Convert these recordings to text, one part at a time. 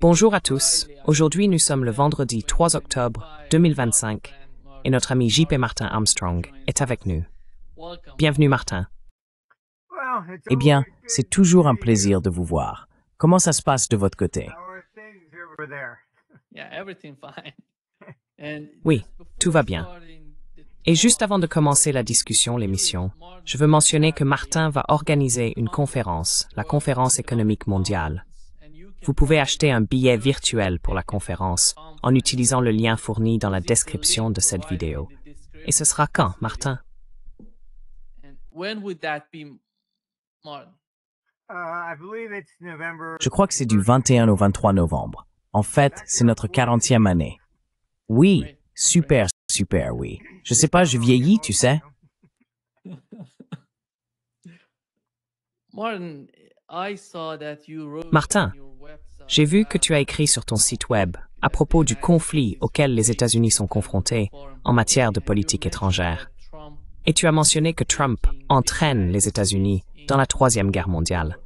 Bonjour à tous. Aujourd'hui, nous sommes le vendredi 3 octobre 2025 et notre ami J.P. Martin Armstrong est avec nous. Bienvenue Martin. Eh bien, c'est toujours un plaisir de vous voir. Comment ça se passe de votre côté? Oui, tout va bien. Et juste avant de commencer la discussion, l'émission, je veux mentionner que Martin va organiser une conférence, la Conférence économique mondiale. Vous pouvez acheter un billet virtuel pour la conférence en utilisant le lien fourni dans la description de cette vidéo. Et ce sera quand, Martin? Je crois que c'est du 21 au 23 novembre. En fait, c'est notre 40e année. Oui, super, oui. Je sais pas, je vieillis, tu sais. Martin, j'ai vu que tu as écrit sur ton site web à propos du conflit auquel les États-Unis sont confrontés en matière de politique étrangère. Et tu as mentionné que Trump entraîne les États-Unis dans la Troisième Guerre mondiale.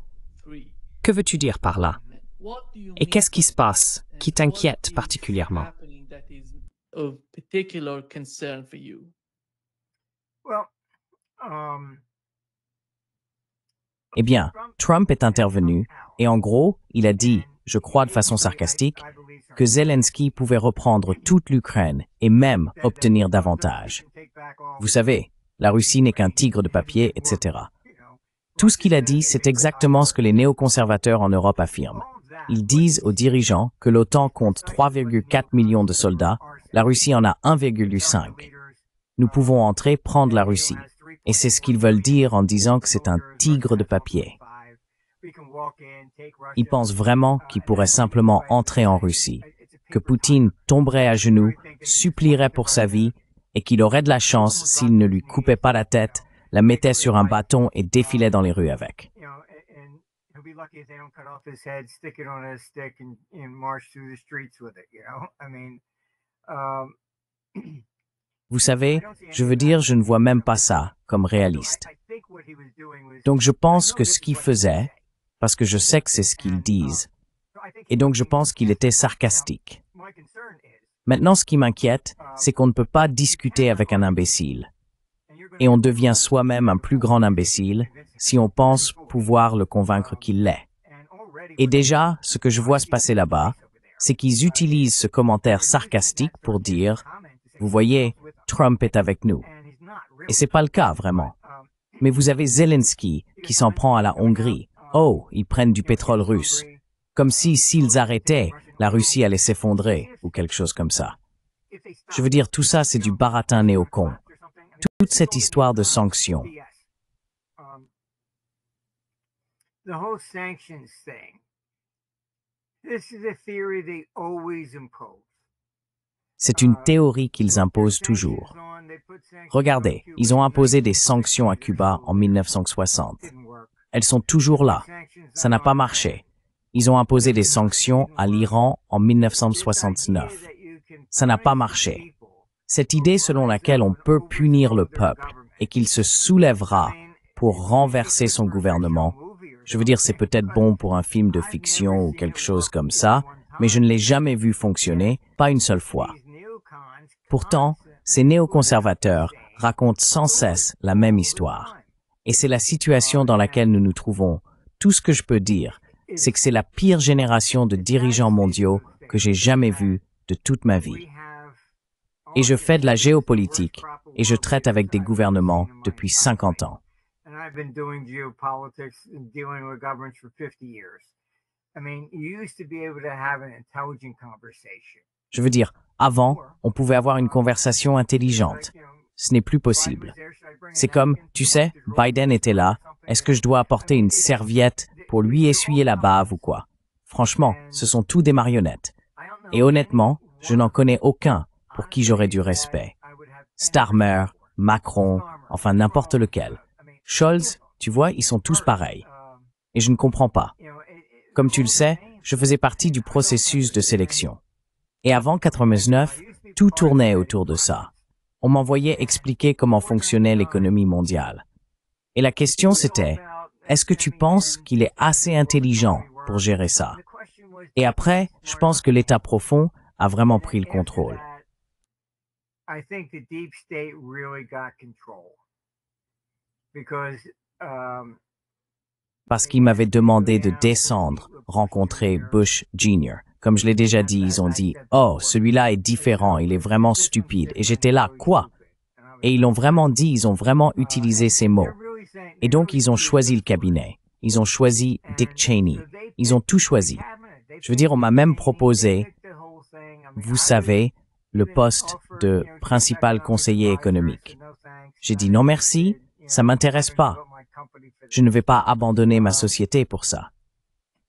Que veux-tu dire par là? Et qu'est-ce qui se passe qui t'inquiète particulièrement? Eh bien, Trump est intervenu et en gros, il a dit, je crois de façon sarcastique, que Zelensky pouvait reprendre toute l'Ukraine et même obtenir davantage. Vous savez, la Russie n'est qu'un tigre de papier, etc. Tout ce qu'il a dit, c'est exactement ce que les néoconservateurs en Europe affirment. Ils disent aux dirigeants que l'OTAN compte 3,4 millions de soldats, la Russie en a 1,5. Nous pouvons entrer, prendre la Russie. Et c'est ce qu'ils veulent dire en disant que c'est un tigre de papier. Ils pensent vraiment qu'ils pourraient simplement entrer en Russie, que Poutine tomberait à genoux, supplierait pour sa vie et qu'il aurait de la chance s'il ne lui coupait pas la tête, la mettait sur un bâton et défilait dans les rues avec. Vous savez, je veux dire, je ne vois même pas ça comme réaliste. Donc je pense que ce qu'il faisait, parce que je sais que c'est ce qu'ils disent, et donc je pense qu'il était sarcastique. Maintenant, ce qui m'inquiète, c'est qu'on ne peut pas discuter avec un imbécile. Et on devient soi-même un plus grand imbécile si on pense pouvoir le convaincre qu'il l'est. Et déjà, ce que je vois se passer là-bas, c'est qu'ils utilisent ce commentaire sarcastique pour dire « Vous voyez, Trump est avec nous ». Et c'est pas le cas, vraiment. Mais vous avez Zelensky qui s'en prend à la Hongrie. Oh, ils prennent du pétrole russe. Comme si, s'ils arrêtaient, la Russie allait s'effondrer, ou quelque chose comme ça. Je veux dire, tout ça, c'est du baratin néocon. Toute cette histoire de sanctions. C'est une théorie qu'ils imposent toujours. Regardez, ils ont imposé des sanctions à Cuba en 1960. Elles sont toujours là. Ça n'a pas marché. Ils ont imposé des sanctions à l'Iran en 1969. Ça n'a pas marché. Cette idée selon laquelle on peut punir le peuple et qu'il se soulèvera pour renverser son gouvernement, je veux dire, c'est peut-être bon pour un film de fiction ou quelque chose comme ça, mais je ne l'ai jamais vu fonctionner, pas une seule fois. Pourtant, ces néoconservateurs racontent sans cesse la même histoire. Et c'est la situation dans laquelle nous nous trouvons. Tout ce que je peux dire, c'est que c'est la pire génération de dirigeants mondiaux que j'ai jamais vue de toute ma vie. Et je fais de la géopolitique et je traite avec des gouvernements depuis 50 ans. Je veux dire, avant, on pouvait avoir une conversation intelligente. Ce n'est plus possible. C'est comme, tu sais, Biden était là, est-ce que je dois apporter une serviette pour lui essuyer la bave ou quoi? Franchement, ce sont tous des marionnettes. Et honnêtement, je n'en connais aucun pour qui j'aurais du respect. Starmer, Macron, enfin n'importe lequel. Scholz, tu vois, ils sont tous pareils. Et je ne comprends pas. Comme tu le sais, je faisais partie du processus de sélection. Et avant 99, tout tournait autour de ça. On m'envoyait expliquer comment fonctionnait l'économie mondiale. Et la question c'était, est-ce que tu penses qu'il est assez intelligent pour gérer ça? Et après, je pense que l'État profond a vraiment pris le contrôle. I think the deep state really got control because Parce qu'ils m'avaient demandé de descendre, rencontrer Bush Jr. Comme je l'ai déjà dit, ils ont dit « Oh, celui-là est différent, il est vraiment stupide. » Et j'étais là, quoi? Et ils l'ont vraiment dit, ils ont vraiment utilisé ces mots. Et donc, ils ont choisi le cabinet. Ils ont choisi Dick Cheney. Ils ont tout choisi. Je veux dire, on m'a même proposé, vous savez, le poste de principal conseiller économique. J'ai dit non merci, ça m'intéresse pas. Je ne vais pas abandonner ma société pour ça.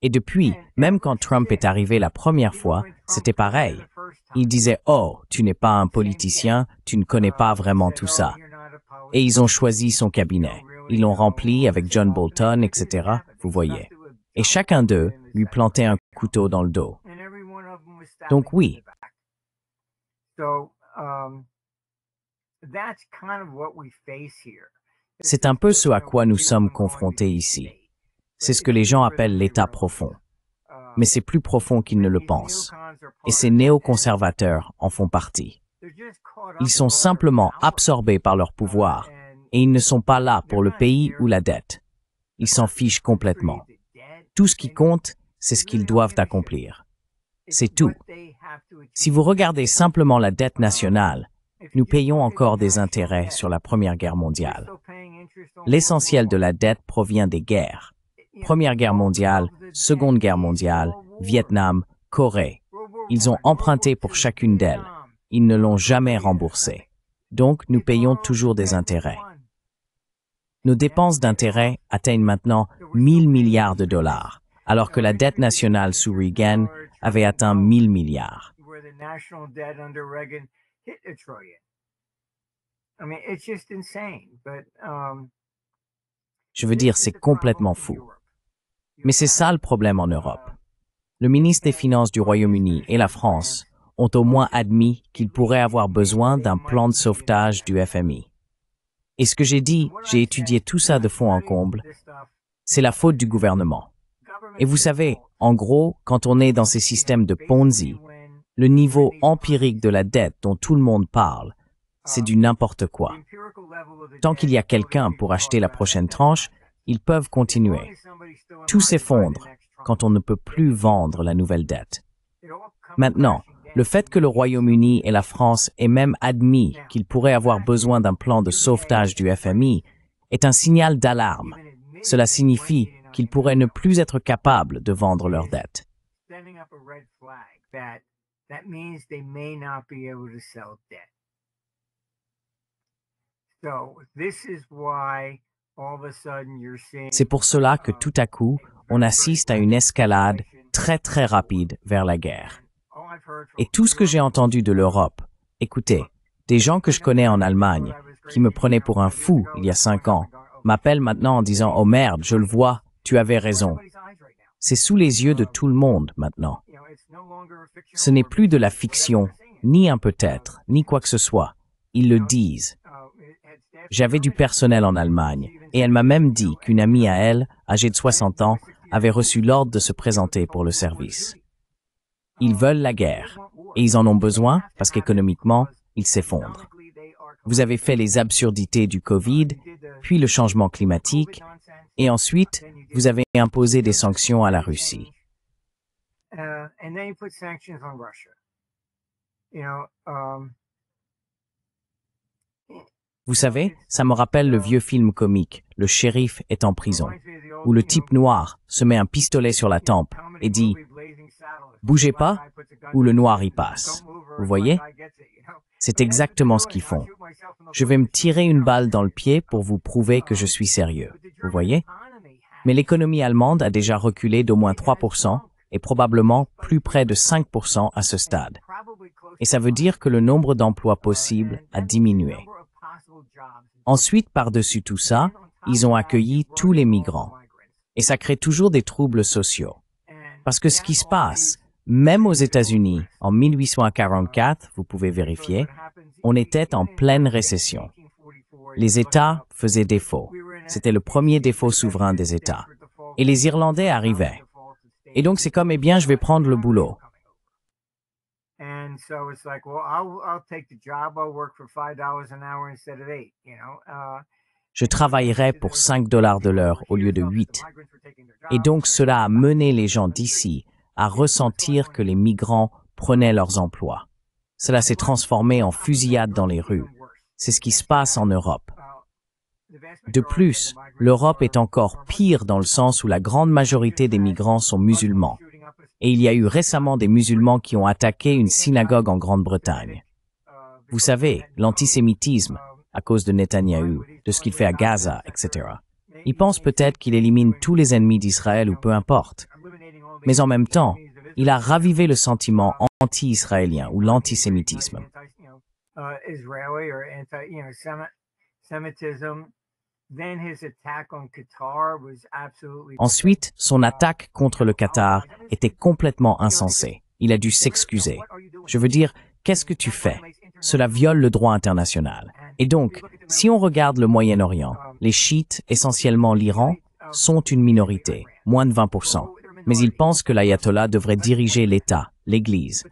Et depuis, même quand Trump est arrivé la première fois, c'était pareil. Il disait « Oh, tu n'es pas un politicien, tu ne connais pas vraiment tout ça. » Et ils ont choisi son cabinet. Ils l'ont rempli avec John Bolton, etc., vous voyez. Et chacun d'eux lui plantait un couteau dans le dos. Donc oui. C'est un peu ce à quoi nous sommes confrontés ici. C'est ce que les gens appellent l'État profond. Mais c'est plus profond qu'ils ne le pensent. Et ces néoconservateurs en font partie. Ils sont simplement absorbés par leur pouvoir et ils ne sont pas là pour le pays ou la dette. Ils s'en fichent complètement. Tout ce qui compte, c'est ce qu'ils doivent accomplir. C'est tout. Si vous regardez simplement la dette nationale, nous payons encore des intérêts sur la Première Guerre mondiale. L'essentiel de la dette provient des guerres. Première Guerre mondiale, Seconde Guerre mondiale, Vietnam, Corée. Ils ont emprunté pour chacune d'elles. Ils ne l'ont jamais remboursé. Donc, nous payons toujours des intérêts. Nos dépenses d'intérêts atteignent maintenant 1000 milliards de dollars, alors que la dette nationale sous Reagan avait atteint 1000 milliards. Je veux dire, c'est complètement fou. Mais c'est ça le problème en Europe. Le ministre des Finances du Royaume-Uni et la France ont au moins admis qu'ils pourraient avoir besoin d'un plan de sauvetage du FMI. Et ce que j'ai dit, j'ai étudié tout ça de fond en comble, c'est la faute du gouvernement. Et vous savez, en gros, quand on est dans ces systèmes de Ponzi, le niveau empirique de la dette dont tout le monde parle, c'est du n'importe quoi. Tant qu'il y a quelqu'un pour acheter la prochaine tranche, ils peuvent continuer. Tout s'effondre quand on ne peut plus vendre la nouvelle dette. Maintenant, le fait que le Royaume-Uni et la France aient même admis qu'ils pourraient avoir besoin d'un plan de sauvetage du FMI est un signal d'alarme. Cela signifie qu'ils pourraient ne plus être capables de vendre leur dette. C'est pour cela que tout à coup, on assiste à une escalade très très rapide vers la guerre. Et tout ce que j'ai entendu de l'Europe, écoutez, des gens que je connais en Allemagne, qui me prenaient pour un fou il y a 5 ans, m'appellent maintenant en disant « Oh merde, je le vois, tu avais raison ». C'est sous les yeux de tout le monde maintenant. Ce n'est plus de la fiction, ni un peut-être, ni quoi que ce soit. Ils le disent. J'avais du personnel en Allemagne, et elle m'a même dit qu'une amie à elle, âgée de 60 ans, avait reçu l'ordre de se présenter pour le service. Ils veulent la guerre, et ils en ont besoin parce qu'économiquement, ils s'effondrent. Vous avez fait les absurdités du Covid, puis le changement climatique, et ensuite, vous avez imposé des sanctions à la Russie. Vous savez, ça me rappelle le vieux film comique, Le shérif est en prison, où le type noir se met un pistolet sur la tempe et dit « Bougez pas » ou le noir y passe. Vous voyez? C'est exactement ce qu'ils font. Je vais me tirer une balle dans le pied pour vous prouver que je suis sérieux. Vous voyez? Mais l'économie allemande a déjà reculé d'au moins 3% et probablement plus près de 5% à ce stade. Et ça veut dire que le nombre d'emplois possibles a diminué. Ensuite, par-dessus tout ça, ils ont accueilli tous les migrants. Et ça crée toujours des troubles sociaux. Parce que ce qui se passe, même aux États-Unis, en 1844, vous pouvez vérifier, on était en pleine récession. Les États faisaient défaut. C'était le premier défaut souverain des États. Et les Irlandais arrivaient. Et donc c'est comme, eh bien, je vais prendre le boulot. And so it's like, well, I'll take the job. I'll work for $5 an hour instead of 8, you know. Je travaillerai pour 5 dollars de l'heure au lieu de 8. Et donc cela a mené les gens d'ici à ressentir que les migrants prenaient leurs emplois. Cela s'est transformé en fusillade dans les rues. C'est ce qui se passe en Europe. De plus, l'Europe est encore pire dans le sens où la grande majorité des migrants sont musulmans. Et il y a eu récemment des musulmans qui ont attaqué une synagogue en Grande-Bretagne. Vous savez, l'antisémitisme, à cause de Netanyahou, de ce qu'il fait à Gaza, etc. Ils pensent peut-être qu'il élimine tous les ennemis d'Israël ou peu importe. Mais en même temps, il a ravivé le sentiment anti-israélien ou l'antisémitisme. Ensuite, son attaque contre le Qatar était complètement insensée. Il a dû s'excuser. Je veux dire, qu'est-ce que tu fais? Cela viole le droit international. Et donc, si on regarde le Moyen-Orient, les chiites, essentiellement l'Iran, sont une minorité, moins de 20%. Mais ils pensent que l'ayatollah devrait diriger l'État, l'Église.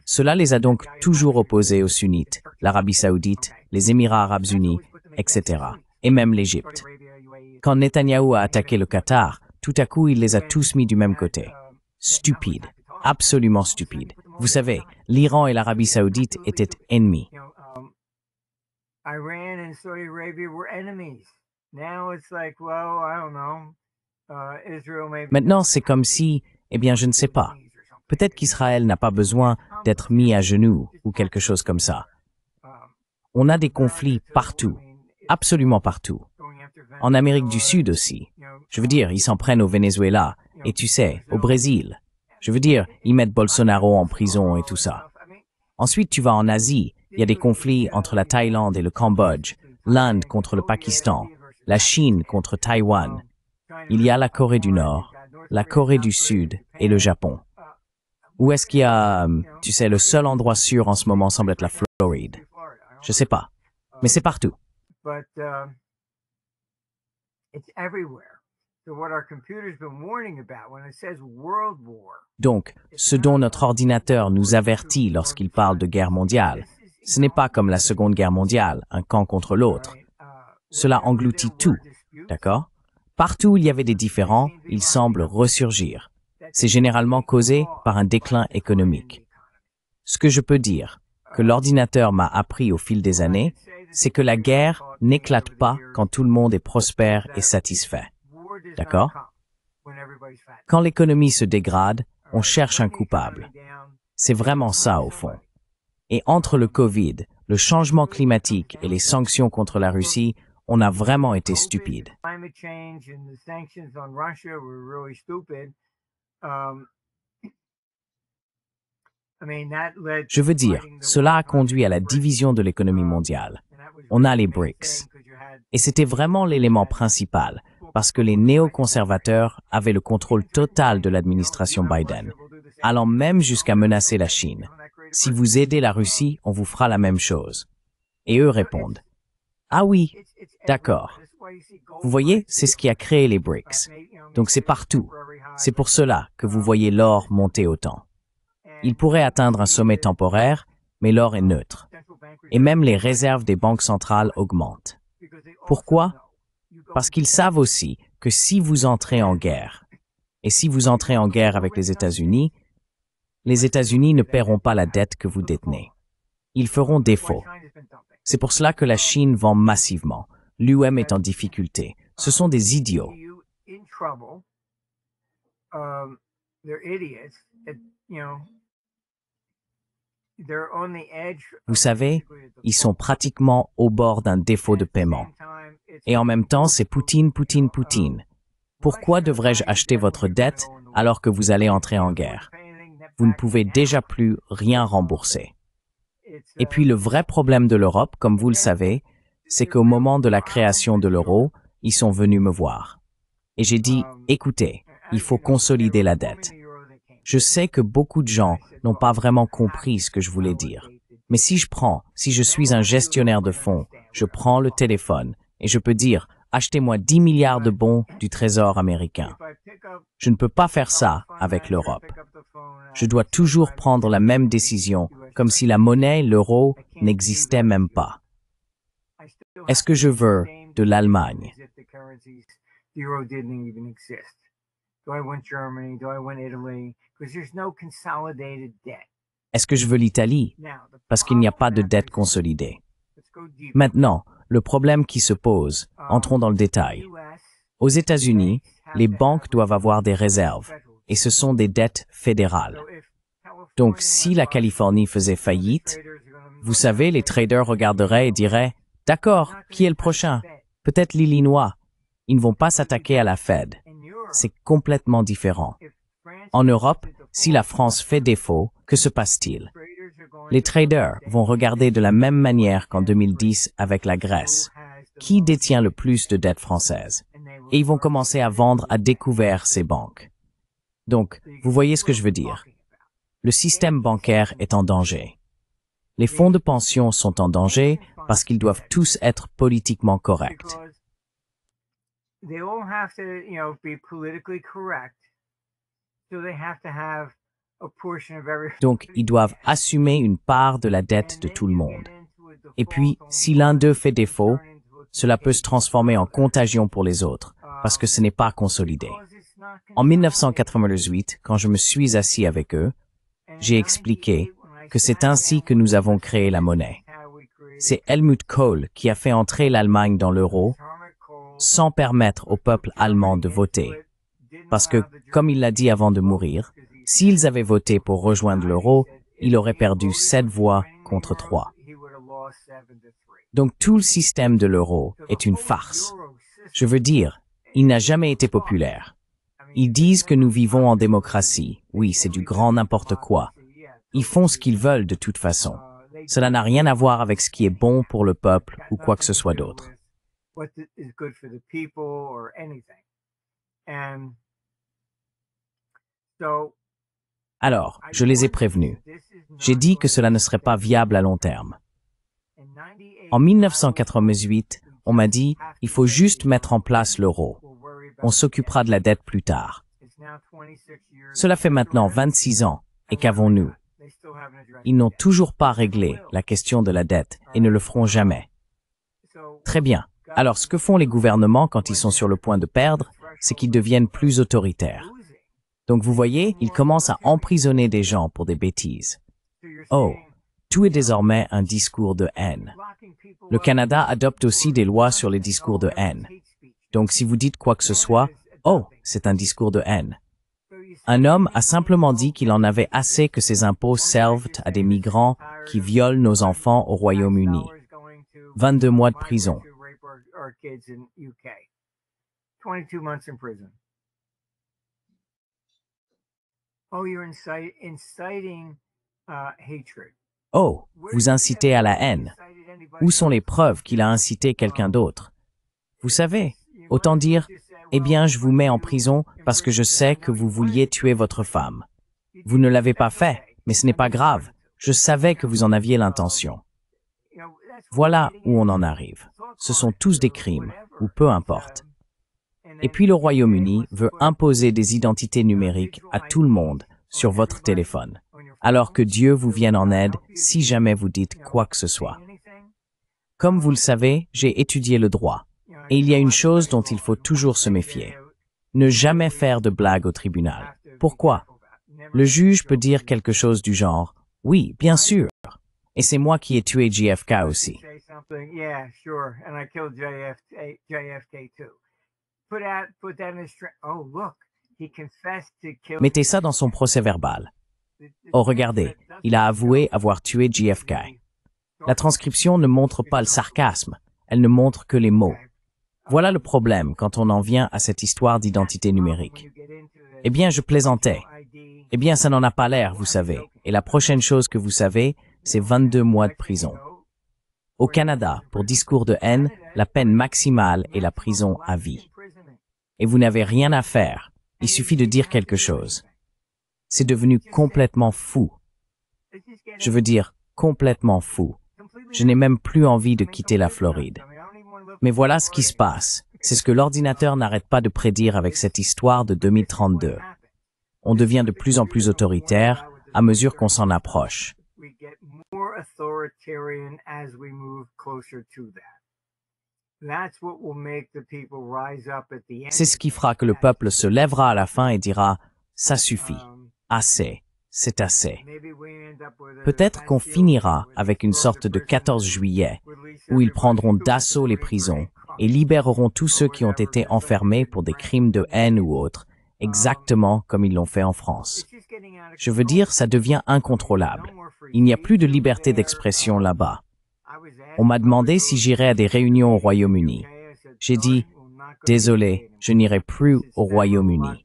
Cela les a donc toujours opposés aux sunnites, l'Arabie saoudite, les Émirats arabes unis, etc. Et même l'Égypte. Quand Netanyahou a attaqué le Qatar, tout à coup, il les a tous mis du même côté. Stupide. Absolument stupide. Vous savez, l'Iran et l'Arabie saoudite étaient ennemis. Maintenant, c'est comme si, eh bien, je ne sais pas. Peut-être qu'Israël n'a pas besoin d'être mis à genoux ou quelque chose comme ça. On a des conflits partout, absolument partout. En Amérique du Sud aussi. Je veux dire, ils s'en prennent au Venezuela et tu sais, au Brésil. Je veux dire, ils mettent Bolsonaro en prison et tout ça. Ensuite, tu vas en Asie, il y a des conflits entre la Thaïlande et le Cambodge, l'Inde contre le Pakistan, la Chine contre Taïwan. Il y a la Corée du Nord, la Corée du Sud et le Japon. Où est-ce qu'il y a, tu sais, le seul endroit sûr en ce moment semble être la Floride. Je sais pas, mais c'est partout. Donc, ce dont notre ordinateur nous avertit lorsqu'il parle de guerre mondiale, ce n'est pas comme la Seconde Guerre mondiale, un camp contre l'autre. Cela engloutit tout, d'accord? Partout où il y avait des différends, ils semblent ressurgir. C'est généralement causé par un déclin économique. Ce que je peux dire, que l'ordinateur m'a appris au fil des années, c'est que la guerre n'éclate pas quand tout le monde est prospère et satisfait. D'accord? Quand l'économie se dégrade, on cherche un coupable. C'est vraiment ça au fond. Et entre le Covid, le changement climatique et les sanctions contre la Russie, on a vraiment été stupide. Je veux dire, cela a conduit à la division de l'économie mondiale. On a les BRICS. Et c'était vraiment l'élément principal, parce que les néoconservateurs avaient le contrôle total de l'administration Biden, allant même jusqu'à menacer la Chine. Si vous aidez la Russie, on vous fera la même chose. Et eux répondent, ah oui, d'accord. Vous voyez, c'est ce qui a créé les BRICS. Donc c'est partout. C'est pour cela que vous voyez l'or monter autant. Il pourrait atteindre un sommet temporaire, mais l'or est neutre. Et même les réserves des banques centrales augmentent. Pourquoi? Parce qu'ils savent aussi que si vous entrez en guerre, et si vous entrez en guerre avec les États-Unis ne paieront pas la dette que vous détenez. Ils feront défaut. C'est pour cela que la Chine vend massivement. L'UM est en difficulté. Ce sont des idiots. Vous savez, ils sont pratiquement au bord d'un défaut de paiement. Et en même temps, c'est Poutine, Poutine, Poutine. Pourquoi devrais-je acheter votre dette alors que vous allez entrer en guerre? Vous ne pouvez déjà plus rien rembourser. Et puis le vrai problème de l'Europe, comme vous le savez, c'est qu'au moment de la création de l'euro, ils sont venus me voir. Et j'ai dit, écoutez, il faut consolider la dette. Je sais que beaucoup de gens n'ont pas vraiment compris ce que je voulais dire. Mais si je suis un gestionnaire de fonds, je prends le téléphone et je peux dire, achetez-moi 10 milliards de bons du Trésor américain. Je ne peux pas faire ça avec l'Europe. Je dois toujours prendre la même décision, comme si la monnaie, l'euro, n'existait même pas. Est-ce que je veux de l'Allemagne? Est-ce que je veux l'Italie? Parce qu'il n'y a pas de dette consolidée. Maintenant, le problème qui se pose, entrons dans le détail. Aux États-Unis, les banques doivent avoir des réserves, et ce sont des dettes fédérales. Donc, si la Californie faisait faillite, vous savez, les traders regarderaient et diraient « D'accord, qui est le prochain? Peut-être l'Illinois. » Ils ne vont pas s'attaquer à la Fed. C'est complètement différent. En Europe, si la France fait défaut, que se passe-t-il? Les traders vont regarder de la même manière qu'en 2010 avec la Grèce. Qui détient le plus de dettes françaises? Et ils vont commencer à vendre à découvert ces banques. Donc, vous voyez ce que je veux dire. Le système bancaire est en danger. Les fonds de pension sont en danger parce qu'ils doivent tous être politiquement corrects. Donc, ils doivent assumer une part de la dette de tout le monde. Et puis, si l'un d'eux fait défaut, cela peut se transformer en contagion pour les autres, parce que ce n'est pas consolidé. En 1998, quand je me suis assis avec eux, j'ai expliqué que c'est ainsi que nous avons créé la monnaie. C'est Helmut Kohl qui a fait entrer l'Allemagne dans l'euro sans permettre au peuple allemand de voter. Parce que, comme il l'a dit avant de mourir, s'ils avaient voté pour rejoindre l'euro, il aurait perdu 7 voix contre 3. Donc tout le système de l'euro est une farce. Je veux dire, il n'a jamais été populaire. Ils disent que nous vivons en démocratie. Oui, c'est du grand n'importe quoi. Ils font ce qu'ils veulent de toute façon. Cela n'a rien à voir avec ce qui est bon pour le peuple ou quoi que ce soit d'autre. Alors, je les ai prévenus. J'ai dit que cela ne serait pas viable à long terme. En 1998, on m'a dit, il faut juste mettre en place l'euro. On s'occupera de la dette plus tard. Cela fait maintenant 26 ans, et qu'avons-nous? Ils n'ont toujours pas réglé la question de la dette et ne le feront jamais. Très bien. Alors, ce que font les gouvernements quand ils sont sur le point de perdre, c'est qu'ils deviennent plus autoritaires. Donc vous voyez, ils commencent à emprisonner des gens pour des bêtises. Oh, tout est désormais un discours de haine. Le Canada adopte aussi des lois sur les discours de haine. Donc si vous dites quoi que ce soit, oh, c'est un discours de haine. Un homme a simplement dit qu'il en avait assez que ses impôts servent à des migrants qui violent nos enfants au Royaume-Uni. 22 mois de prison. Oh, vous incitez à la haine. Où sont les preuves qu'il a incité quelqu'un d'autre? Vous savez, autant dire, eh bien, je vous mets en prison parce que je sais que vous vouliez tuer votre femme. Vous ne l'avez pas fait, mais ce n'est pas grave. Je savais que vous en aviez l'intention. Voilà où on en arrive. Ce sont tous des crimes, ou peu importe. Et puis le Royaume-Uni veut imposer des identités numériques à tout le monde sur votre téléphone, alors que Dieu vous vienne en aide si jamais vous dites quoi que ce soit. Comme vous le savez, j'ai étudié le droit, et il y a une chose dont il faut toujours se méfier. Ne jamais faire de blagues au tribunal. Pourquoi? Le juge peut dire quelque chose du genre « Oui, bien sûr, et c'est moi qui ai tué JFK aussi ». Mettez ça dans son procès-verbal. Oh, regardez, il a avoué avoir tué JFK. La transcription ne montre pas le sarcasme, elle ne montre que les mots. Voilà le problème quand on en vient à cette histoire d'identité numérique. Eh bien, je plaisantais. Eh bien, ça n'en a pas l'air, vous savez. Et la prochaine chose que vous savez, c'est 22 mois de prison. Au Canada, pour discours de haine, la peine maximale est la prison à vie. Et vous n'avez rien à faire. Il suffit de dire quelque chose. C'est devenu complètement fou. Je veux dire, complètement fou. Je n'ai même plus envie de quitter la Floride. Mais voilà ce qui se passe. C'est ce que l'ordinateur n'arrête pas de prédire avec cette histoire de 2032. On devient de plus en plus autoritaire à mesure qu'on s'en approche. C'est ce qui fera que le peuple se lèvera à la fin et dira « ça suffit, assez, c'est assez ». Peut-être qu'on finira avec une sorte de 14 juillet où ils prendront d'assaut les prisons et libéreront tous ceux qui ont été enfermés pour des crimes de haine ou autres, exactement comme ils l'ont fait en France. Je veux dire, ça devient incontrôlable. Il n'y a plus de liberté d'expression là-bas. On m'a demandé si j'irais à des réunions au Royaume-Uni. J'ai dit, désolé, je n'irai plus au Royaume-Uni.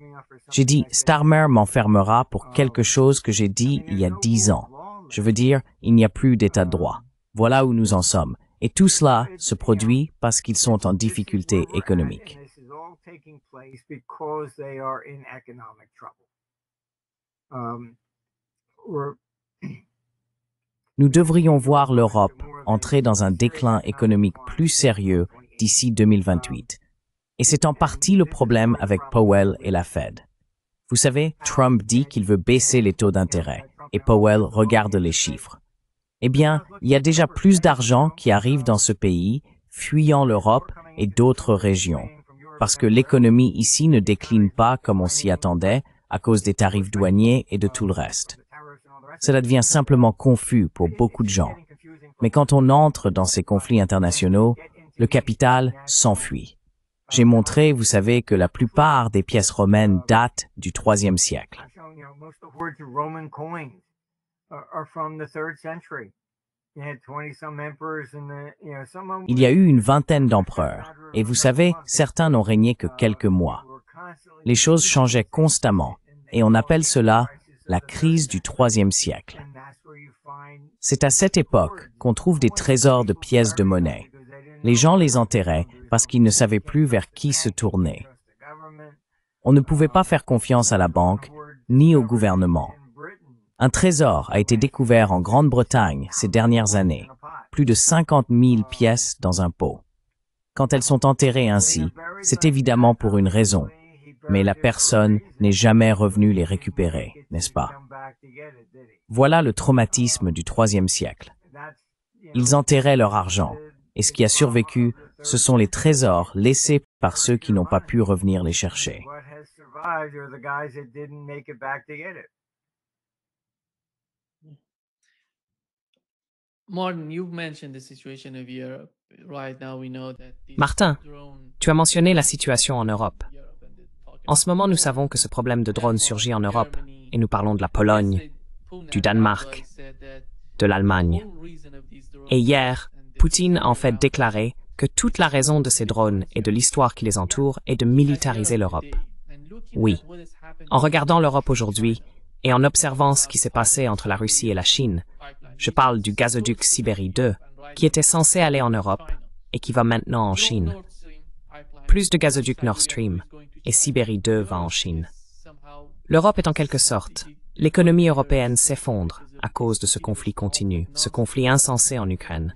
J'ai dit, Starmer m'enfermera pour quelque chose que j'ai dit il y a 10 ans. Je veux dire, il n'y a plus d'état de droit. Voilà où nous en sommes. Et tout cela se produit parce qu'ils sont en difficulté économique. Nous devrions voir l'Europe entrer dans un déclin économique plus sérieux d'ici 2028. Et c'est en partie le problème avec Powell et la Fed. Vous savez, Trump dit qu'il veut baisser les taux d'intérêt, et Powell regarde les chiffres. Eh bien, il y a déjà plus d'argent qui arrive dans ce pays, fuyant l'Europe et d'autres régions, parce que l'économie ici ne décline pas comme on s'y attendait à cause des tarifs douaniers et de tout le reste. Cela devient simplement confus pour beaucoup de gens. Mais quand on entre dans ces conflits internationaux, le capital s'enfuit. J'ai montré, vous savez, que la plupart des pièces romaines datent du IIIe siècle. Il y a eu une vingtaine d'empereurs, et vous savez, certains n'ont régné que quelques mois. Les choses changeaient constamment, et on appelle cela la crise du IIIe siècle. C'est à cette époque qu'on trouve des trésors de pièces de monnaie. Les gens les enterraient parce qu'ils ne savaient plus vers qui se tourner. On ne pouvait pas faire confiance à la banque, ni au gouvernement. Un trésor a été découvert en Grande-Bretagne ces dernières années, plus de 50 000 pièces dans un pot. Quand elles sont enterrées ainsi, c'est évidemment pour une raison, mais la personne n'est jamais revenue les récupérer, n'est-ce pas? Voilà le traumatisme du IIIe siècle. Ils enterraient leur argent, et ce qui a survécu, ce sont les trésors laissés par ceux qui n'ont pas pu revenir les chercher. Martin, tu as mentionné la situation en Europe. En ce moment, nous savons que ce problème de drones surgit en Europe, et nous parlons de la Pologne, du Danemark, de l'Allemagne. Et hier, Poutine a en fait déclaré que toute la raison de ces drones et de l'histoire qui les entoure est de militariser l'Europe. Oui, en regardant l'Europe aujourd'hui et en observant ce qui s'est passé entre la Russie et la Chine, je parle du gazoduc Sibérie 2, qui était censé aller en Europe et qui va maintenant en Chine. Plus de gazoducs Nord Stream et Sibérie 2 va en Chine. L'Europe est en quelque sorte, l'économie européenne s'effondre à cause de ce conflit continu, ce conflit insensé en Ukraine.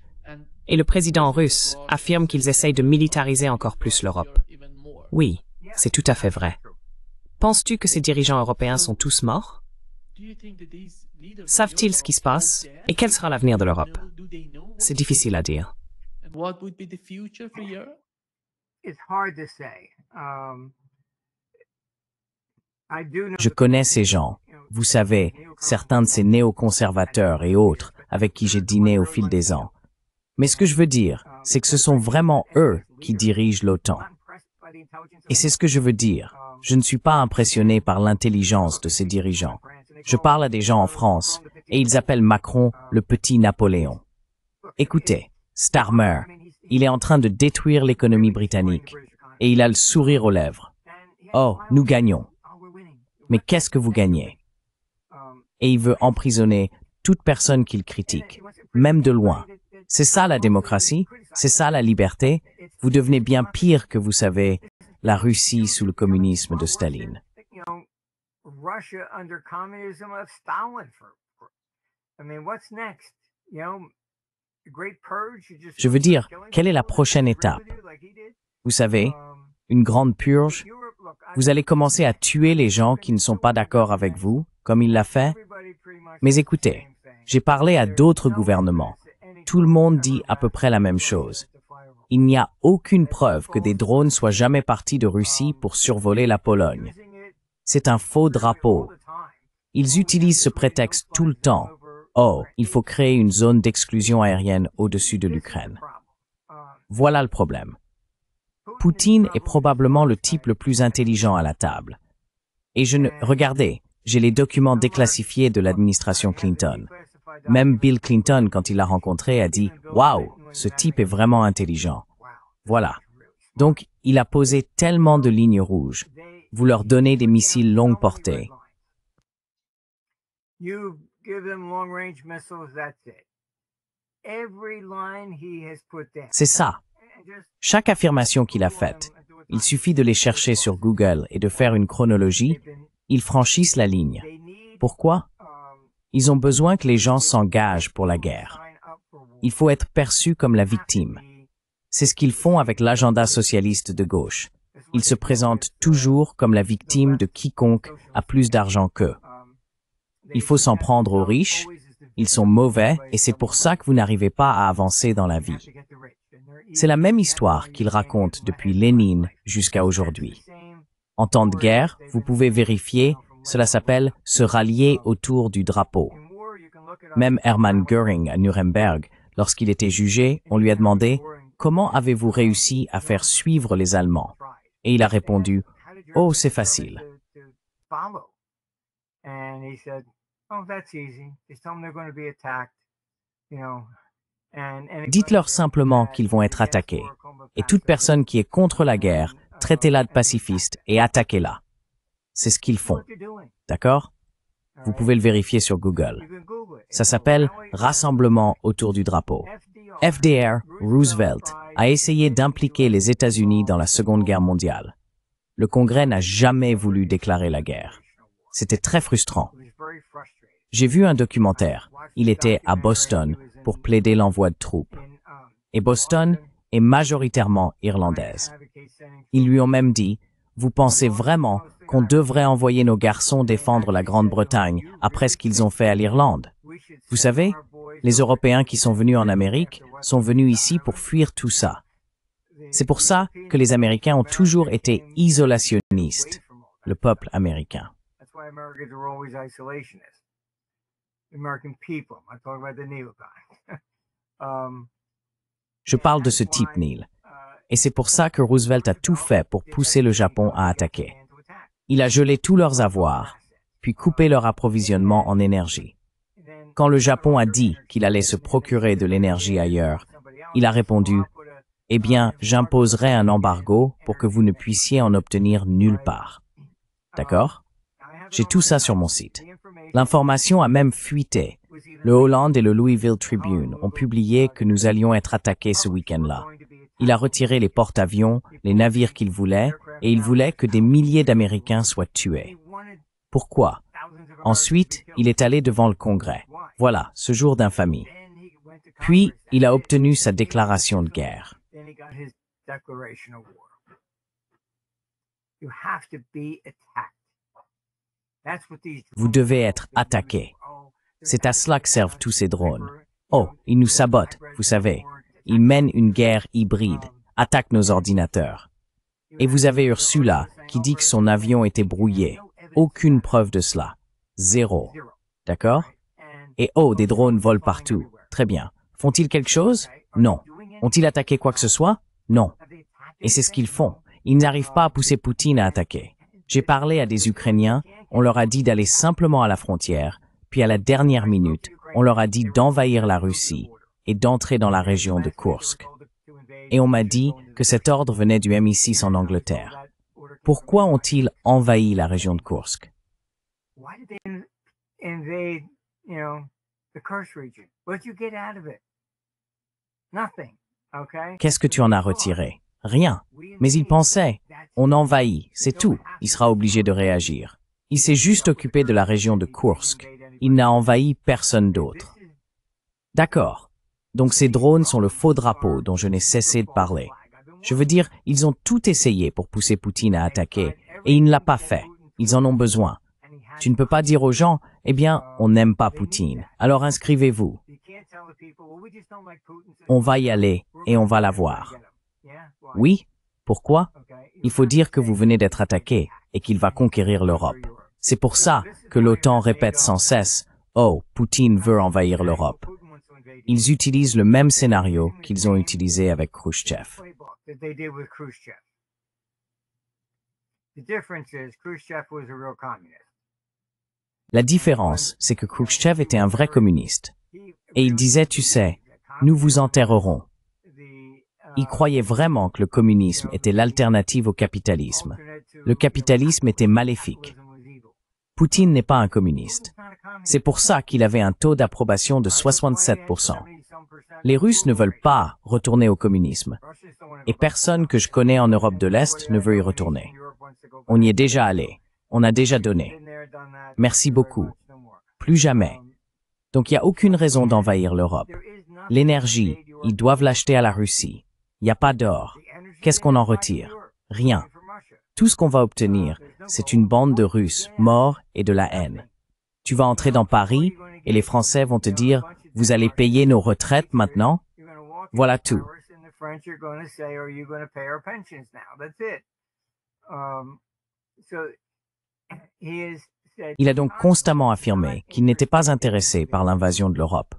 Et le président russe affirme qu'ils essayent de militariser encore plus l'Europe. Oui, c'est tout à fait vrai. Penses-tu que ces dirigeants européens sont tous morts? Savent-ils ce qui se passe? Et quel sera l'avenir de l'Europe? C'est difficile à dire. Je connais ces gens. Vous savez, certains de ces néoconservateurs et autres avec qui j'ai dîné au fil des ans. Mais ce que je veux dire, c'est que ce sont vraiment eux qui dirigent l'OTAN. Et c'est ce que je veux dire. Je ne suis pas impressionné par l'intelligence de ces dirigeants. Je parle à des gens en France, et ils appellent Macron le petit Napoléon. Écoutez, Starmer, il est en train de détruire l'économie britannique, et il a le sourire aux lèvres. Oh, nous gagnons. Mais qu'est-ce que vous gagnez? Et il veut emprisonner toute personne qu'il critique, même de loin. C'est ça la démocratie? C'est ça la liberté? Vous devenez bien pire que vous savez, la Russie sous le communisme de Staline. Je veux dire, quelle est la prochaine étape? Vous savez, une grande purge. Vous allez commencer à tuer les gens qui ne sont pas d'accord avec vous, comme il l'a fait. Mais écoutez, j'ai parlé à d'autres gouvernements. Tout le monde dit à peu près la même chose. Il n'y a aucune preuve que des drones soient jamais partis de Russie pour survoler la Pologne. C'est un faux drapeau. Ils utilisent ce prétexte tout le temps. Oh, il faut créer une zone d'exclusion aérienne au-dessus de l'Ukraine. Voilà le problème. Poutine est probablement le type le plus intelligent à la table. Et regardez, j'ai les documents déclassifiés de l'administration Clinton. Même Bill Clinton, quand il l'a rencontré, a dit « Waouh, ce type est vraiment intelligent. » Voilà. Donc, il a posé tellement de lignes rouges. Vous leur donnez des missiles longue portée. C'est ça. Chaque affirmation qu'il a faite, il suffit de les chercher sur Google et de faire une chronologie, ils franchissent la ligne. Pourquoi? Ils ont besoin que les gens s'engagent pour la guerre. Il faut être perçu comme la victime. C'est ce qu'ils font avec l'agenda socialiste de gauche. Ils se présentent toujours comme la victime de quiconque a plus d'argent qu'eux. Il faut s'en prendre aux riches, ils sont mauvais et c'est pour ça que vous n'arrivez pas à avancer dans la vie. C'est la même histoire qu'ils racontent depuis Lénine jusqu'à aujourd'hui. En temps de guerre, vous pouvez vérifier, cela s'appelle se rallier autour du drapeau. Même Hermann Göring à Nuremberg, lorsqu'il était jugé, on lui a demandé « Comment avez-vous réussi à faire suivre les Allemands ?» Et il a répondu « Oh, c'est facile. » Dites-leur simplement qu'ils vont être attaqués. Et toute personne qui est contre la guerre, traitez-la de pacifiste et attaquez-la. C'est ce qu'ils font. D'accord? Vous pouvez le vérifier sur Google. Ça s'appelle « Rassemblement autour du drapeau ». FDR, Roosevelt, a essayé d'impliquer les États-Unis dans la Seconde Guerre mondiale. Le Congrès n'a jamais voulu déclarer la guerre. C'était très frustrant. J'ai vu un documentaire. Il était à Boston pour plaider l'envoi de troupes. Et Boston est majoritairement irlandaise. Ils lui ont même dit « Vous pensez vraiment qu'on devrait envoyer nos garçons défendre la Grande-Bretagne après ce qu'ils ont fait à l'Irlande? Vous savez, les Européens qui sont venus en Amérique sont venus ici pour fuir tout ça. C'est pour ça que les Américains ont toujours été isolationnistes, le peuple américain. Je parle de ce type, Neil. Et c'est pour ça que Roosevelt a tout fait pour pousser le Japon à attaquer. Il a gelé tous leurs avoirs, puis coupé leur approvisionnement en énergie. Quand le Japon a dit qu'il allait se procurer de l'énergie ailleurs, il a répondu « Eh bien, j'imposerai un embargo pour que vous ne puissiez en obtenir nulle part. » D'accord? J'ai tout ça sur mon site. L'information a même fuité. Le Holland et le Louisville Tribune ont publié que nous allions être attaqués ce week-end-là. Il a retiré les porte-avions, les navires qu'il voulait, et il voulait que des milliers d'Américains soient tués. Pourquoi? Ensuite, il est allé devant le Congrès. Voilà, ce jour d'infamie. Puis, il a obtenu sa déclaration de guerre. Vous devez être attaqué. C'est à cela que servent tous ces drones. Oh, ils nous sabotent, vous savez. Ils mènent une guerre hybride, attaquent nos ordinateurs. Et vous avez Ursula qui dit que son avion était brouillé. Aucune preuve de cela. Zéro. D'accord? Et oh, des drones volent partout. Très bien. Font-ils quelque chose? Non. Ont-ils attaqué quoi que ce soit? Non. Et c'est ce qu'ils font. Ils n'arrivent pas à pousser Poutine à attaquer. J'ai parlé à des Ukrainiens, on leur a dit d'aller simplement à la frontière, puis à la dernière minute, on leur a dit d'envahir la Russie et d'entrer dans la région de Kursk. Et on m'a dit que cet ordre venait du MI6 en Angleterre. Pourquoi ont-ils envahi la région de Kursk? Qu'est-ce que tu en as retiré? Rien. Mais il pensait, on envahit, c'est tout. Il sera obligé de réagir. Il s'est juste occupé de la région de Kursk. Il n'a envahi personne d'autre. D'accord. Donc ces drones sont le faux drapeau dont je n'ai cessé de parler. Je veux dire, ils ont tout essayé pour pousser Poutine à attaquer, et il ne l'a pas fait. Ils en ont besoin. Tu ne peux pas dire aux gens, eh bien, on n'aime pas Poutine, alors inscrivez-vous. On va y aller et on va l'avoir. Oui, pourquoi? Il faut dire que vous venez d'être attaqué et qu'il va conquérir l'Europe. C'est pour ça que l'OTAN répète sans cesse, oh, Poutine veut envahir l'Europe. Ils utilisent le même scénario qu'ils ont utilisé avec Khrouchtchev. La différence, c'est que Khrouchtchev était un vrai communiste. Et il disait, tu sais, nous vous enterrerons. Il croyait vraiment que le communisme était l'alternative au capitalisme. Le capitalisme était maléfique. Poutine n'est pas un communiste. C'est pour ça qu'il avait un taux d'approbation de 67%. Les Russes ne veulent pas retourner au communisme. Et personne que je connais en Europe de l'Est ne veut y retourner. On y est déjà allé. On a déjà donné. Merci beaucoup. Plus jamais. Donc il n'y a aucune raison d'envahir l'Europe. L'énergie, ils doivent l'acheter à la Russie. Il n'y a pas d'or. Qu'est-ce qu'on en retire? Rien. Tout ce qu'on va obtenir, c'est une bande de Russes morts et de la haine. Tu vas entrer dans Paris et les Français vont te dire, vous allez payer nos retraites maintenant? Voilà tout. Il a donc constamment affirmé qu'il n'était pas intéressé par l'invasion de l'Europe.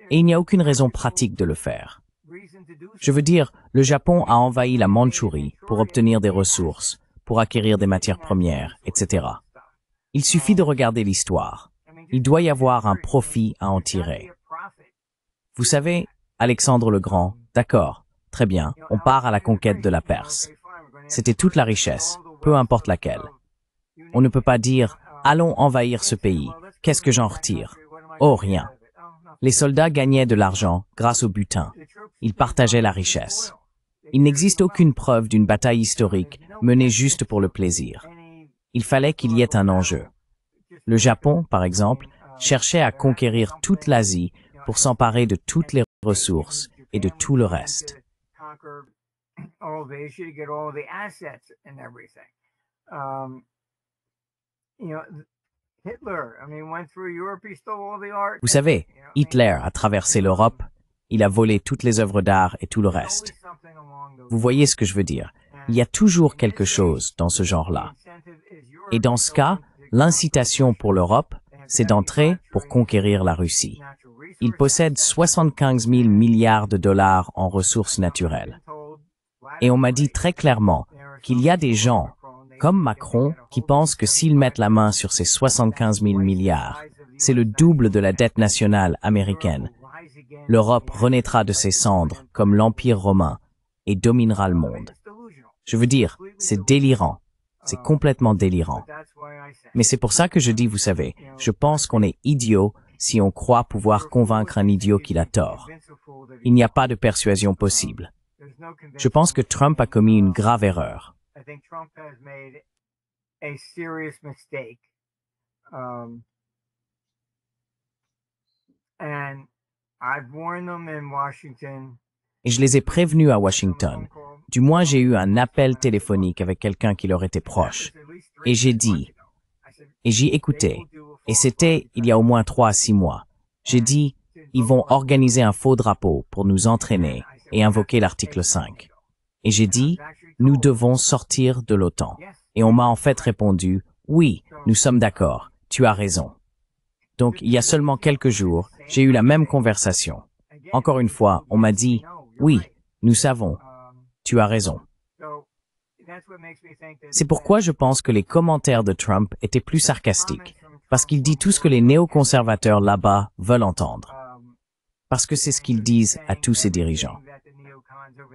Et il n'y a aucune raison pratique de le faire. Je veux dire, le Japon a envahi la Mandchourie pour obtenir des ressources, pour acquérir des matières premières, etc. Il suffit de regarder l'histoire. Il doit y avoir un profit à en tirer. Vous savez, Alexandre le Grand, d'accord, très bien, on part à la conquête de la Perse. C'était toute la richesse, peu importe laquelle. On ne peut pas dire, allons envahir ce pays, qu'est-ce que j'en retire? Oh, rien. Les soldats gagnaient de l'argent grâce au butin. Ils partageaient la richesse. Il n'existe aucune preuve d'une bataille historique menée juste pour le plaisir. Il fallait qu'il y ait un enjeu. Le Japon, par exemple, cherchait à conquérir toute l'Asie pour s'emparer de toutes les ressources et de tout le reste. Vous savez, Hitler a traversé l'Europe, il a volé toutes les œuvres d'art et tout le reste. Vous voyez ce que je veux dire? Il y a toujours quelque chose dans ce genre-là. Et dans ce cas, l'incitation pour l'Europe, c'est d'entrer pour conquérir la Russie. Il possède 75 000 milliards de dollars en ressources naturelles. Et on m'a dit très clairement qu'il y a des gens, comme Macron, qui pensent que s'ils mettent la main sur ces 75 000 milliards, c'est le double de la dette nationale américaine. L'Europe renaîtra de ses cendres comme l'Empire romain et dominera le monde. Je veux dire, c'est délirant. C'est complètement délirant. Mais c'est pour ça que je dis, vous savez, je pense qu'on est idiot si on croit pouvoir convaincre un idiot qu'il a tort. Il n'y a pas de persuasion possible. Je pense que Trump a commis une grave erreur. Et je les ai prévenus à Washington. Du moins, j'ai eu un appel téléphonique avec quelqu'un qui leur était proche. Et j'ai dit, et j'ai écouté, et c'était il y a au moins 3 à 6 mois. J'ai dit, ils vont organiser un faux drapeau pour nous entraîner et invoquer l'article 5. Et j'ai dit, nous devons sortir de l'OTAN. Et on m'a en fait répondu, oui, nous sommes d'accord, tu as raison. Donc, il y a seulement quelques jours, j'ai eu la même conversation. Encore une fois, on m'a dit, oui, nous savons, tu as raison. C'est pourquoi je pense que les commentaires de Trump étaient plus sarcastiques, parce qu'il dit tout ce que les néoconservateurs là-bas veulent entendre. Parce que c'est ce qu'ils disent à tous ces dirigeants.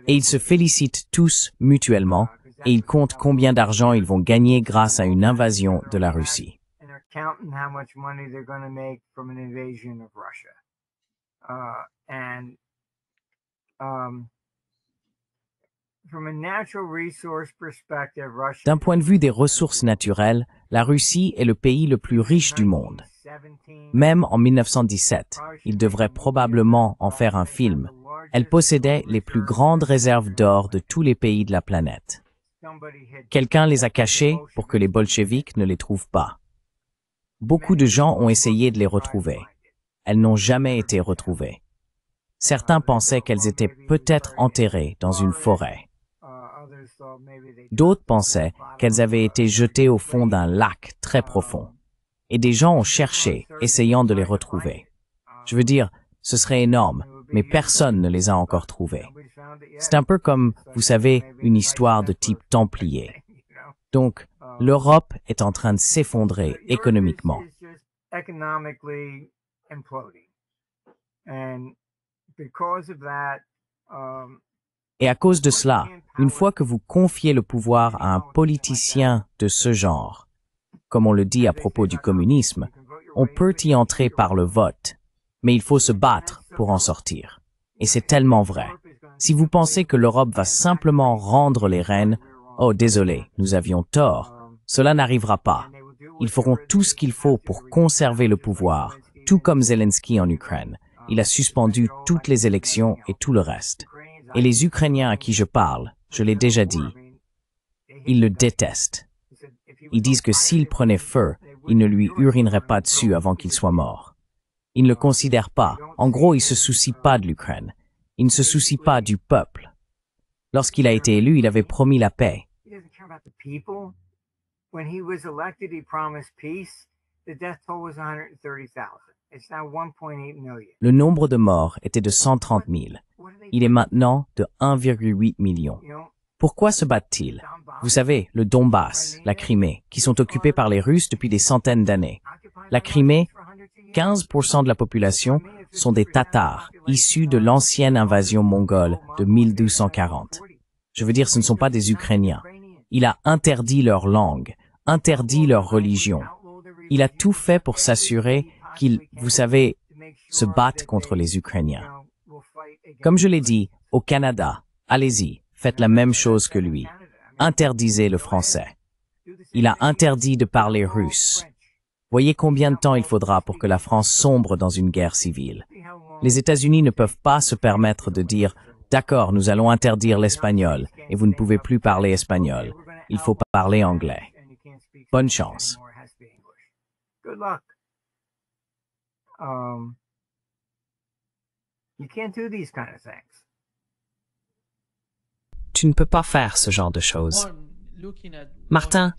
Et ils se félicitent tous mutuellement, et ils comptent combien d'argent ils vont gagner grâce à une invasion de la Russie. D'un point de vue des ressources naturelles, la Russie est le pays le plus riche du monde. Même en 1917, il devrait probablement en faire un film, Elle possédait les plus grandes réserves d'or de tous les pays de la planète. Quelqu'un les a cachées pour que les bolcheviks ne les trouvent pas. Beaucoup de gens ont essayé de les retrouver. Elles n'ont jamais été retrouvées. Certains pensaient qu'elles étaient peut-être enterrées dans une forêt. D'autres pensaient qu'elles avaient été jetées au fond d'un lac très profond. Et des gens ont cherché, essayant de les retrouver. Je veux dire, ce serait énorme, mais personne ne les a encore trouvées. C'est un peu comme, vous savez, une histoire de type templier. Donc, l'Europe est en train de s'effondrer économiquement. Et à cause de cela, une fois que vous confiez le pouvoir à un politicien de ce genre, comme on le dit à propos du communisme, on peut y entrer par le vote, mais il faut se battre pour en sortir. Et c'est tellement vrai. Si vous pensez que l'Europe va simplement rendre les rênes, oh désolé, nous avions tort, cela n'arrivera pas. Ils feront tout ce qu'il faut pour conserver le pouvoir, tout comme Zelensky en Ukraine. Il a suspendu toutes les élections et tout le reste. Et les Ukrainiens à qui je parle, je l'ai déjà dit, ils le détestent. Ils disent que s'il prenait feu, ils ne lui urineraient pas dessus avant qu'il soit mort. Ils ne le considèrent pas. En gros, ils ne se soucient pas de l'Ukraine. Ils ne se soucient pas du peuple. Lorsqu'il a été élu, il avait promis la paix. Le nombre de morts était de 130 000. Il est maintenant de 1,8 million. Pourquoi se battent-ils? Vous savez, le Donbass, la Crimée, qui sont occupés par les Russes depuis des centaines d'années. La Crimée, 15% de la population sont des Tatars, issus de l'ancienne invasion mongole de 1240. Je veux dire, ce ne sont pas des Ukrainiens. Il a interdit leur langue, interdit leur religion. Il a tout fait pour s'assurer qu'ils, vous savez, se battent contre les Ukrainiens. Comme je l'ai dit, au Canada, allez-y, faites la même chose que lui. Interdisez le français. Il a interdit de parler russe. Voyez combien de temps il faudra pour que la France sombre dans une guerre civile. Les États-Unis ne peuvent pas se permettre de dire « D'accord, nous allons interdire l'espagnol et vous ne pouvez plus parler espagnol. Il faut parler anglais. » Bonne chance. Tu ne peux pas faire ce genre de choses. Martin,